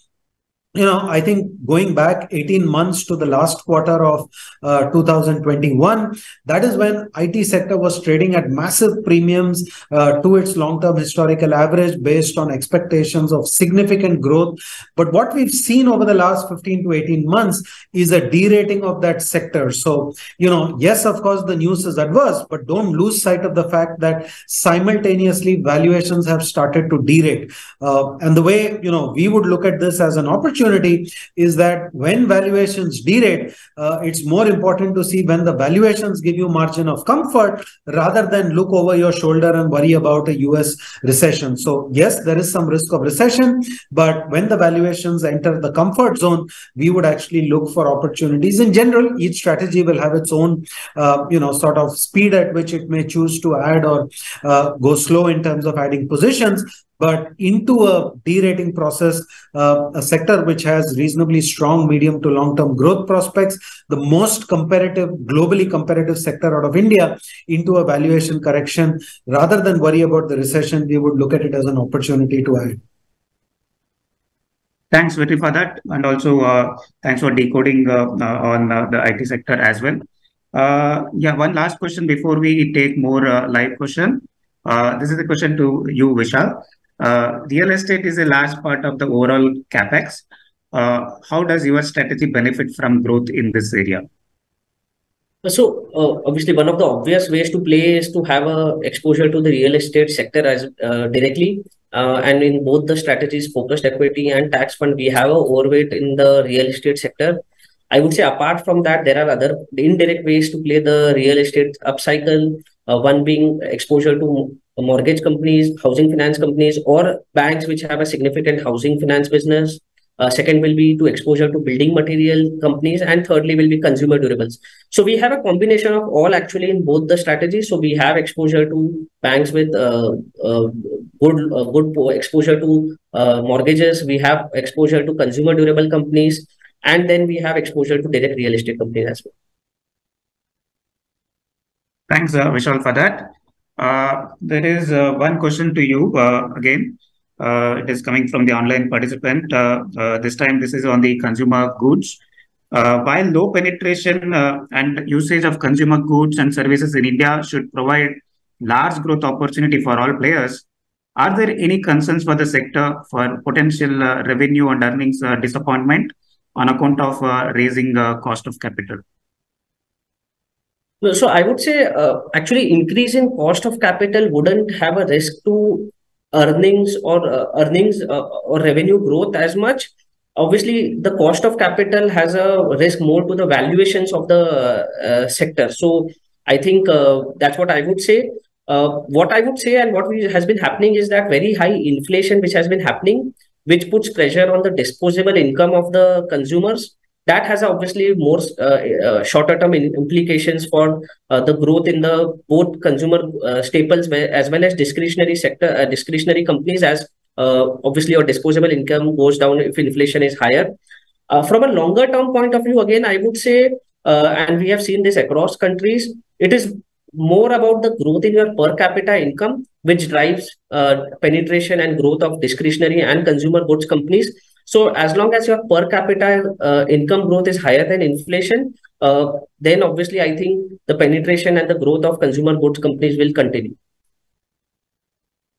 I think going back 18 months to the last quarter of 2021, that is when IT sector was trading at massive premiums to its long-term historical average based on expectations of significant growth. But what we've seen over the last 15 to 18 months is a derating of that sector. So, yes, of course, the news is adverse, but don't lose sight of the fact that simultaneously valuations have started to derate. And the way, we would look at this as an opportunity is that when valuations derate, it's more important to see when the valuations give you margin of comfort rather than look over your shoulder and worry about a US recession. So yes, there is some risk of recession, but when the valuations enter the comfort zone, we would actually look for opportunities. In general, each strategy will have its own, sort of speed at which it may choose to add or go slow in terms of adding positions. But into a derating process, a sector which has reasonably strong medium to long-term growth prospects, the most competitive, globally competitive sector out of India, into a valuation correction, rather than worry about the recession, we would look at it as an opportunity to add. Thanks, Vetri, for that. And also, thanks for decoding on the IT sector as well. One last question before we take more live question. This is a question to you, Vishal. Real estate is a large part of the overall capex. How does your strategy benefit from growth in this area? So obviously, one of the obvious ways to play is to have a exposure to the real estate sector as directly. And in both the strategies, focused equity and tax fund, we have a overweight in the real estate sector. I would say apart from that, there are other indirect ways to play the real estate upcycle. One being exposure to mortgage companies, housing finance companies, or banks which have a significant housing finance business. Second will be to exposure to building material companies, and thirdly will be consumer durables. So we have a combination of all actually in both the strategies. So we have exposure to banks with good exposure to mortgages. We have exposure to consumer durable companies, and then we have exposure to direct real estate companies as well. Thanks, Vishal, for that. There is one question to you again. It is coming from the online participant. This time, this is on the consumer goods. While low penetration and usage of consumer goods and services in India should provide large growth opportunity for all players, are there any concerns for the sector for potential revenue and earnings disappointment on account of raising cost of capital? No, so I would say actually increase in cost of capital wouldn't have a risk to earnings or revenue growth as much. Obviously, the cost of capital has a risk more to the valuations of the sector. So I think that's what I would say. What I would say and what has been happening is that very high inflation which has been happening, which puts pressure on the disposable income of the consumers. That has obviously more shorter term implications for the growth in the both consumer staples as well as discretionary sector, discretionary companies, as obviously your disposable income goes down if inflation is higher. From a longer term point of view, again, I would say, and we have seen this across countries, it is more about the growth in your per capita income, which drives penetration and growth of discretionary and consumer goods companies. So as long as your per capita income growth is higher than inflation, then obviously I think the penetration and the growth of consumer goods companies will continue.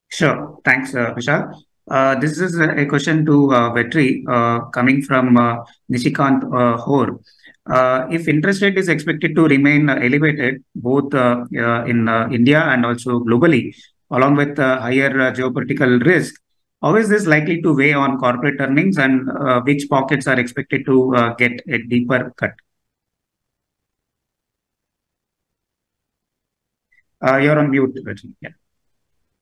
Sure. Thanks, Vishal. This is a question to Vetri coming from Nishikant Hor. If interest rate is expected to remain elevated both in India and also globally, along with higher geopolitical risk, how is this likely to weigh on corporate earnings, and which pockets are expected to get a deeper cut? You're on mute, Vetri. Yeah.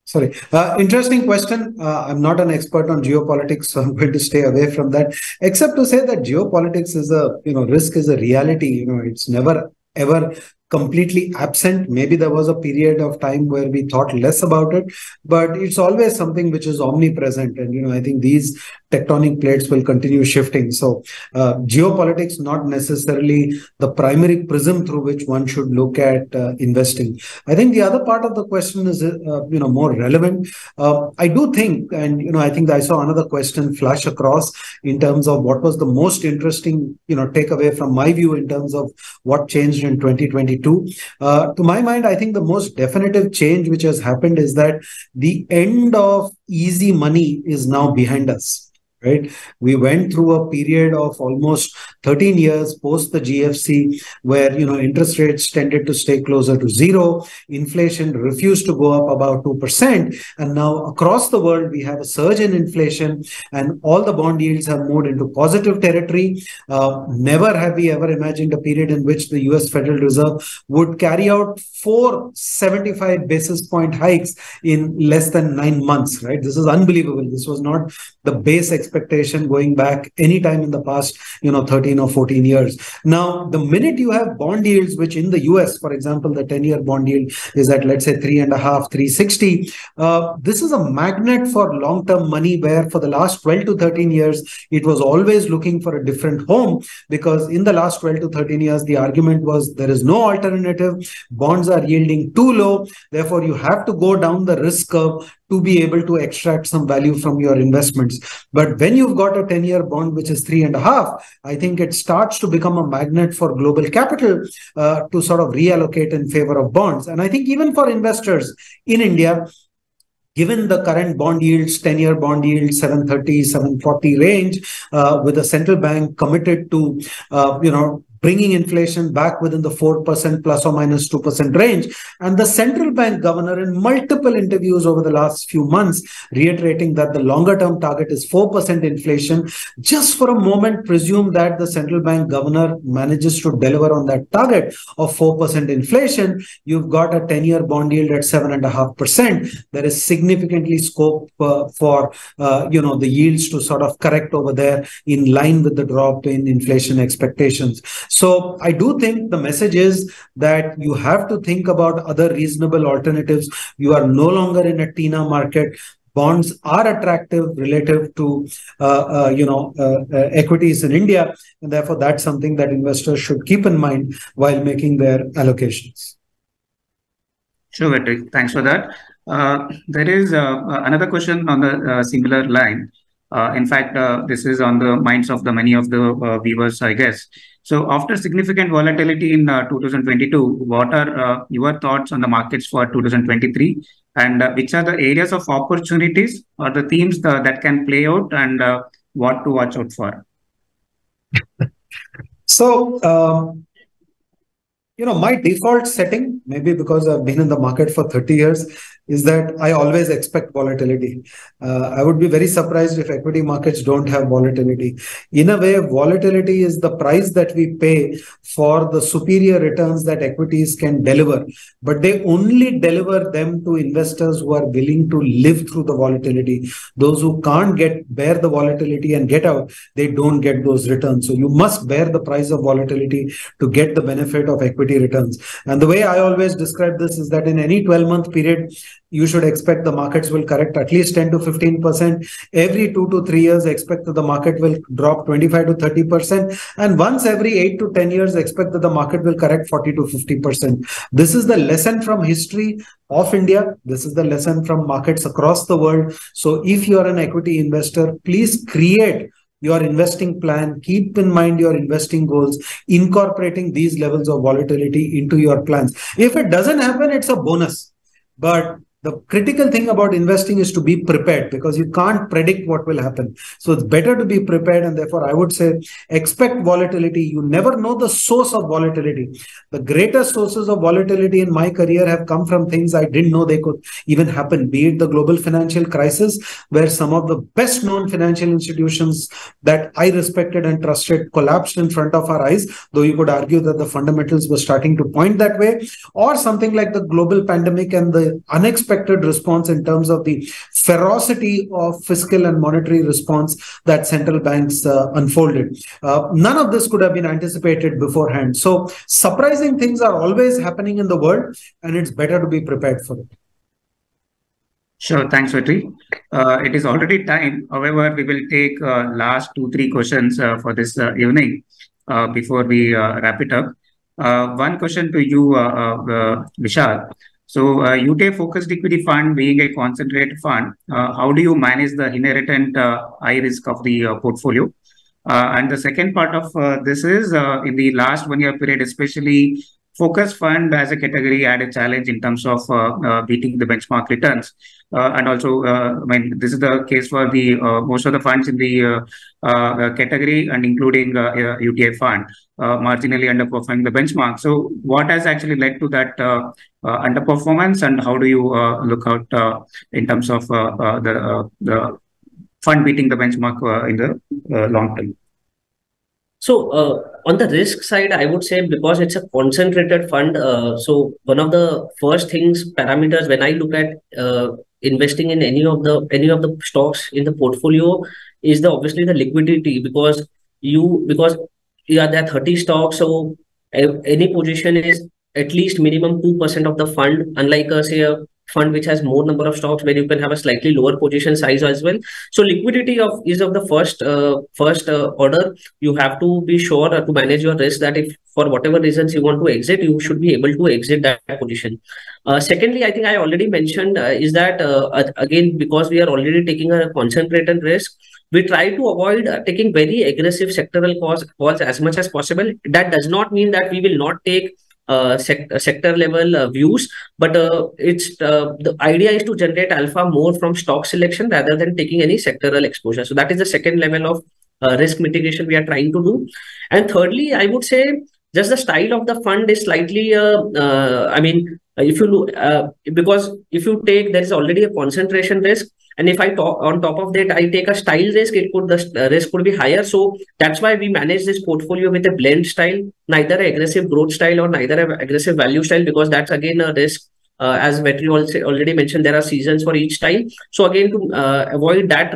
Sorry. Interesting question. I'm not an expert on geopolitics, so I'm going to stay away from that, except to say that geopolitics is risk is a reality. It's never, ever completely absent. Maybe there was a period of time where we thought less about it, but it's always something which is omnipresent. And, I think these tectonic plates will continue shifting. So geopolitics, not necessarily the primary prism through which one should look at investing. I think the other part of the question is, more relevant. I do think, and, I think I saw another question flash across in terms of what was the most interesting, takeaway from my view in terms of what changed in 2022. To my mind, I think the most definitive change which has happened is that the end of easy money is now behind us. Right? We went through a period of almost 13 years post the GFC where, interest rates tended to stay closer to zero. Inflation refused to go up about 2%. And now across the world, we have a surge in inflation and all the bond yields have moved into positive territory. Never have we ever imagined a period in which the US Federal Reserve would carry out 4 75 basis point hikes in less than 9 months, right? This is unbelievable. This was not the base expectation going back any time in the past, 13 or 14 years. Now, the minute you have bond yields, which in the US, for example, the 10-year bond yield is at, let's say, 3.5, 360. This is a magnet for long-term money where for the last 12 to 13 years, it was always looking for a different home because in the last 12 to 13 years, the argument was there is no alternative. Bonds are yielding too low. Therefore, you have to go down the risk curve to be able to extract some value from your investments. But when you've got a 10-year bond, which is 3.5, I think it starts to become a magnet for global capital to sort of reallocate in favor of bonds. And I think even for investors in India, given the current bond yields, 10-year bond yield, 730, 740 range, with the central bank committed to, bringing inflation back within the 4% plus or minus 2% range. And the central bank governor in multiple interviews over the last few months reiterating that the longer term target is 4% inflation. Just for a moment, presume that the central bank governor manages to deliver on that target of 4% inflation. You've got a 10-year bond yield at 7.5%. There is significantly scope for the yields to sort of correct over there in line with the drop in inflation expectations. So I do think the message is that you have to think about other reasonable alternatives. You are no longer in a TINA market. Bonds are attractive relative to equities in India, and therefore that's something that investors should keep in mind while making their allocations. Sure, Vetri. Thanks for that. There is another question on the similar line. In fact, this is on the minds of the many of the viewers, I guess. So after significant volatility in 2022, what are your thoughts on the markets for 2023? And which are the areas of opportunities or the themes that can play out, and what to watch out for? So, my default setting, maybe because I've been in the market for 30 years, is that I always expect volatility. I would be very surprised if equity markets don't have volatility. In a way, volatility is the price that we pay for the superior returns that equities can deliver. But they only deliver them to investors who are willing to live through the volatility. Those who can't bear the volatility and get out, they don't get those returns. So you must bear the price of volatility to get the benefit of equity returns. And the way I always describe this is that in any 12-month period, you should expect the markets will correct at least 10 to 15%. Every 2 to 3 years, expect that the market will drop 25 to 30%. And once every 8 to 10 years, expect that the market will correct 40 to 50%. This is the lesson from history of India. This is the lesson from markets across the world. So if you are an equity investor, please create your investing plan, keep in mind your investing goals, incorporating these levels of volatility into your plans. If it doesn't happen, it's a bonus. But the critical thing about investing is to be prepared, because you can't predict what will happen. So it's better to be prepared. And therefore, I would say expect volatility. You never know the source of volatility. The greatest sources of volatility in my career have come from things I didn't know they could even happen, be it the global financial crisis, where some of the best known financial institutions that I respected and trusted collapsed in front of our eyes, though you could argue that the fundamentals were starting to point that way, or something like the global pandemic and the unexpected response in terms of the ferocity of fiscal and monetary response that central banks unfolded. None of this could have been anticipated beforehand. So surprising things are always happening in the world, and it's better to be prepared for it. Sure. Thanks, Vetri. It is already time. However, we will take last 2-3 questions for this evening before we wrap it up. One question to you, Vishal. So UTI focused equity fund being a concentrated fund, how do you manage the inherent high risk of the portfolio? And the second part of this is in the last 1 year period, especially focus fund as a category had a challenge in terms of beating the benchmark returns. And also, this is the case for the most of the funds in the category, and including UTI fund, marginally underperforming the benchmark. So what has actually led to that underperformance, and how do you look out in terms of the fund beating the benchmark in the long term? So on the risk side, I would say, because it's a concentrated fund, so one of the first parameters when I look at investing in any of the stocks in the portfolio is obviously the liquidity, because there are 30 stocks, so any position is at least minimum 2% of the fund, unlike say a fund which has more number of stocks where you can have a slightly lower position size as well. So liquidity is of the first order. You have to be sure to manage your risk, that if for whatever reasons you want to exit, you should be able to exit that position. Secondly, I think I already mentioned is that again, because we are already taking a concentrated risk, we try to avoid taking very aggressive sectoral calls as much as possible. That does not mean that we will not take sector level views, but the idea is to generate alpha more from stock selection rather than taking any sectoral exposure. So that is the second level of risk mitigation we are trying to do. And thirdly, I would say Just the style of the fund is slightly, I mean, if you look, because if you take, there is already a concentration risk. And if I talk on top of that, I take a style risk, the risk could be higher. So that's why we manage this portfolio with a blend style, neither an aggressive growth style or neither an aggressive value style, because that's again a risk. As Vetri also already mentioned, there are seasons for each style. So again, to avoid that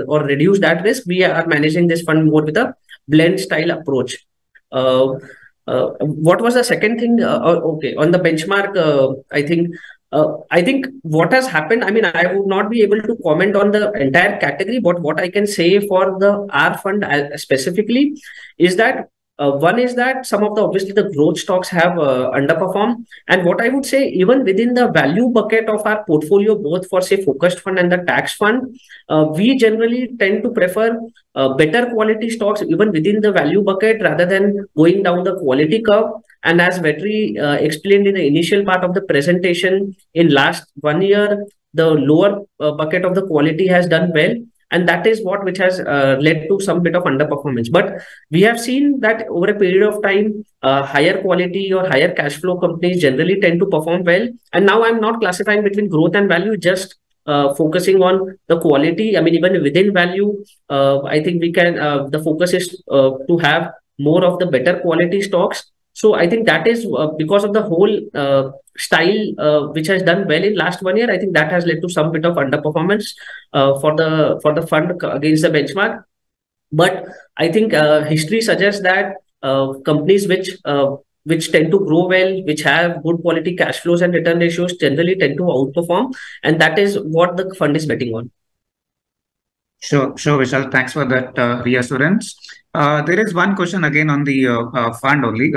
or reduce that risk, we are managing this fund more with a blend style approach. What was the second thing? Okay, on the benchmark, I think what has happened, I mean, I would not be able to comment on the entire category, but what I can say for the R fund specifically is that one is that some of the obviously the growth stocks have underperformed. And what I would say, even within the value bucket of our portfolio, both for say focused fund and the tax fund, we generally tend to prefer better quality stocks even within the value bucket rather than going down the quality curve. And as Vetri explained in the initial part of the presentation, in last 1 year, the lower bucket of the quality has done well. And that is what which has led to some bit of underperformance. But we have seen that over a period of time, higher quality or higher cash flow companies generally tend to perform well. And now I'm not classifying between growth and value, just focusing on the quality. I mean, even within value, I think we can, the focus is to have more of the better quality stocks. So I think that is because of the whole style which has done well in last 1 year. I think that has led to some bit of underperformance for the fund against the benchmark. But I think history suggests that companies which tend to grow well, which have good quality cash flows and return ratios, generally tend to outperform, and that is what the fund is betting on. Sure, Vishal. Thanks for that reassurance. There is one question again on the fund only.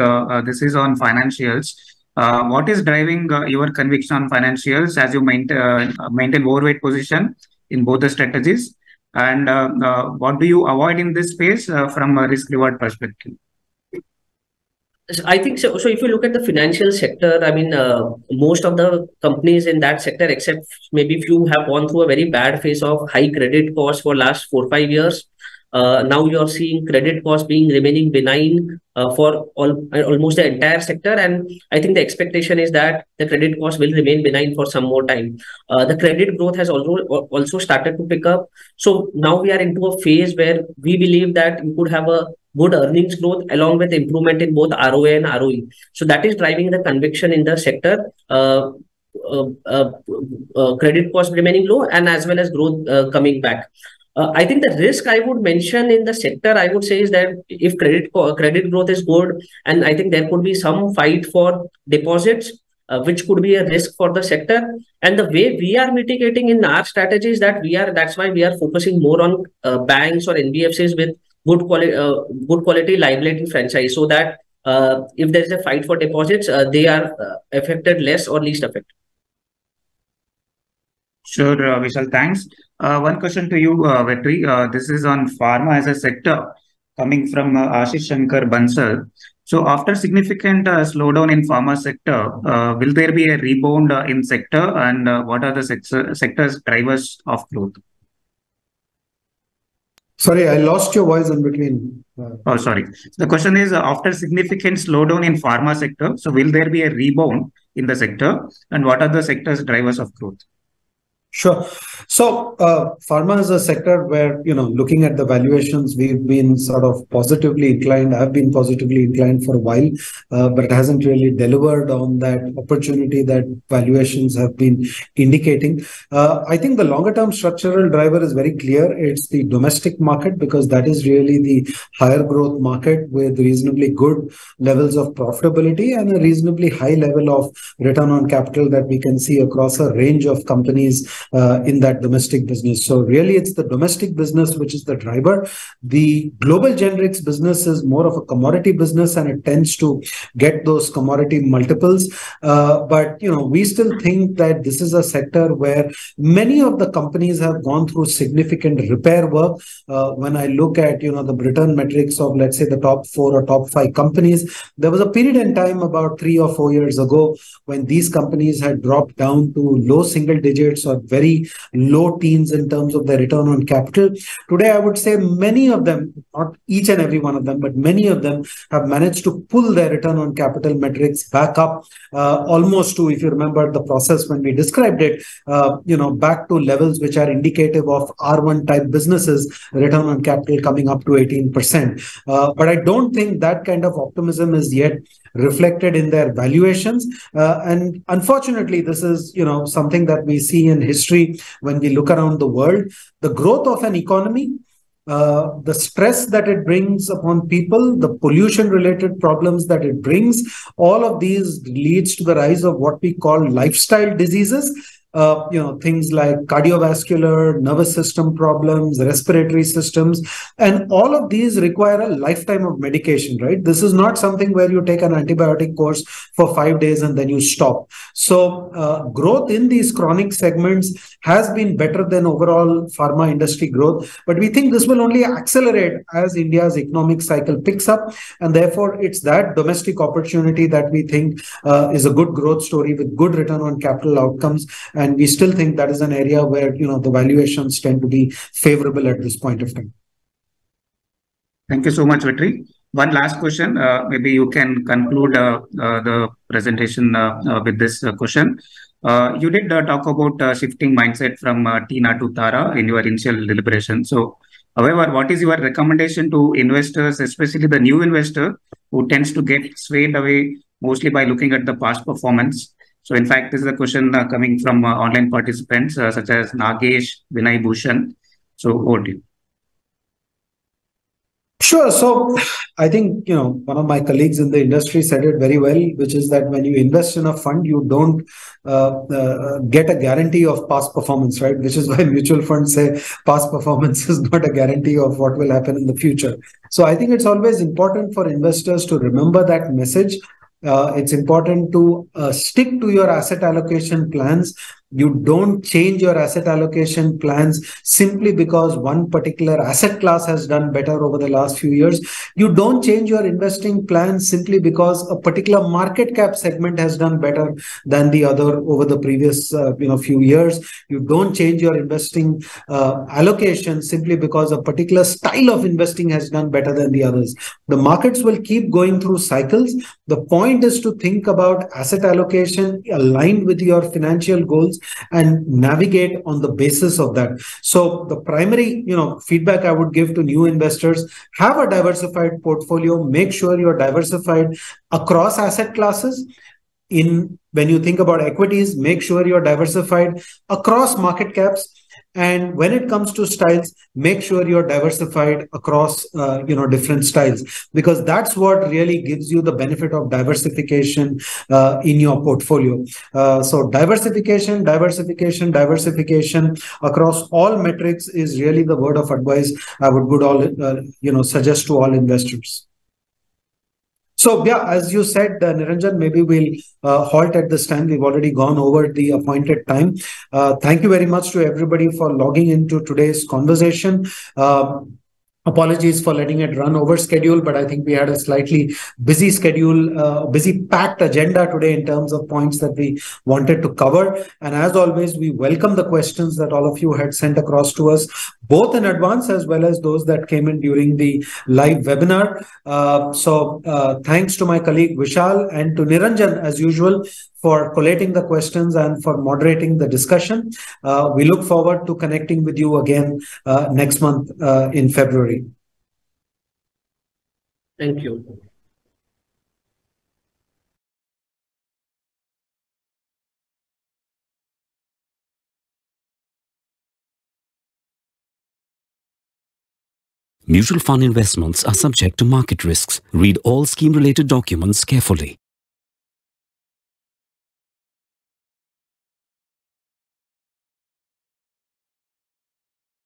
This is on financials. What is driving your conviction on financials as you maintain overweight position in both the strategies? And what do you avoid in this space from a risk-reward perspective? I think so. So if you look at the financial sector, I mean, most of the companies in that sector, except maybe few, have gone through a very bad phase of high credit costs for last 4-5 years. Now you're seeing credit costs remaining benign for almost the entire sector. And I think the expectation is that the credit costs will remain benign for some more time. The credit growth has also started to pick up. So now we are into a phase where we believe that you could have a good earnings growth along with improvement in both ROA and ROE. So that is driving the conviction in the sector. Credit costs remaining low and as well as growth coming back. I think the risk I would mention in the sector, I would say, is that if credit growth is good, and I think there could be some fight for deposits, which could be a risk for the sector. And the way we are mitigating in our strategy is that that's why we are focusing more on banks or NBFCs with good quality liability franchise, so that if there is a fight for deposits, they are affected less or least affected. Sure, Vishal, thanks. One question to you, Vetri. This is on pharma as a sector, coming from Ashish Shankar Bansal. So after significant slowdown in pharma sector, will there be a rebound in sector, and what are the sector's drivers of growth? Sorry, I lost your voice in between. Oh, sorry. The question is, after significant slowdown in pharma sector, so will there be a rebound in the sector, and what are the sector's drivers of growth? Sure. So pharma is a sector where, looking at the valuations, we've been sort of positively inclined. I've been positively inclined for a while, but it hasn't really delivered on that opportunity that valuations have been indicating. I think the longer term structural driver is very clear. It's the domestic market, because that is really the higher growth market with reasonably good levels of profitability and a reasonably high level of return on capital that we can see across a range of companies in that domestic business. So really, it's the domestic business which is the driver. The global generics business is more of a commodity business, and it tends to get those commodity multiples. But we still think that this is a sector where many of the companies have gone through significant repair work. When I look at the return metrics of, let's say, the top 4 or top 5 companies, there was a period in time about 3 or 4 years ago when these companies had dropped down to low single digits or very low teens in terms of their return on capital. Today, I would say many of them, not each and every one of them, but many of them have managed to pull their return on capital metrics back up almost to, if you remember the process when we described it, back to levels which are indicative of R1 type businesses, return on capital coming up to 18%. But I don't think that kind of optimism is yet reflected in their valuations. And unfortunately, this is, something that we see in history when we look around the world. The growth of an economy, the stress that it brings upon people, the pollution-related problems that it brings, all of these leads to the rise of what we call lifestyle diseases. Things like cardiovascular, nervous system problems, respiratory systems, and all of these require a lifetime of medication, right? This is not something where you take an antibiotic course for 5 days and then you stop. So growth in these chronic segments has been better than overall pharma industry growth, but we think this will only accelerate as India's economic cycle picks up, and therefore it's that domestic opportunity that we think is a good growth story with good return on capital outcomes. And we still think that is an area where, the valuations tend to be favorable at this point of time. Thank you so much, Vetri. One last question. Maybe you can conclude the presentation with this question. You did talk about shifting mindset from Tina to Tara in your initial deliberation. So, however, what is your recommendation to investors, especially the new investor who tends to get swayed away mostly by looking at the past performance? So, in fact, this is a question coming from online participants such as Nagesh, Vinay Bhushan. So, over to you. Sure. So I think, one of my colleagues in the industry said it very well, which is that when you invest in a fund, you don't get a guarantee of past performance, right? Which is why mutual funds say past performance is not a guarantee of what will happen in the future. So I think it's always important for investors to remember that message. It's important to stick to your asset allocation plans. You don't change your asset allocation plans simply because one particular asset class has done better over the last few years. You don't change your investing plans simply because a particular market cap segment has done better than the other over the previous few years. You don't change your investing allocation simply because a particular style of investing has done better than the others. The markets will keep going through cycles. The point is to think about asset allocation aligned with your financial goals and navigate on the basis of that. So the primary, feedback I would give to new investors: have a diversified portfolio. Make sure you're diversified across asset classes. When you think about equities, make sure you're diversified across market caps. And when it comes to styles, make sure you're diversified across, different styles, because that's what really gives you the benefit of diversification in your portfolio. So diversification across all metrics is really the word of advice I would suggest to all investors. So, yeah, as you said, Niranjan, maybe we'll halt at this time. We've already gone over the appointed time. Thank you very much to everybody for logging into today's conversation. Apologies for letting it run over schedule, but I think we had a slightly busy schedule, busy packed agenda today in terms of points that we wanted to cover. And as always, we welcome the questions that all of you had sent across to us, both in advance as well as those that came in during the live webinar. So thanks to my colleague Vishal and to Niranjan, as usual, for collating the questions and for moderating the discussion. We look forward to connecting with you again next month in February. Thank you. Mutual fund investments are subject to market risks. Read all scheme-related documents carefully.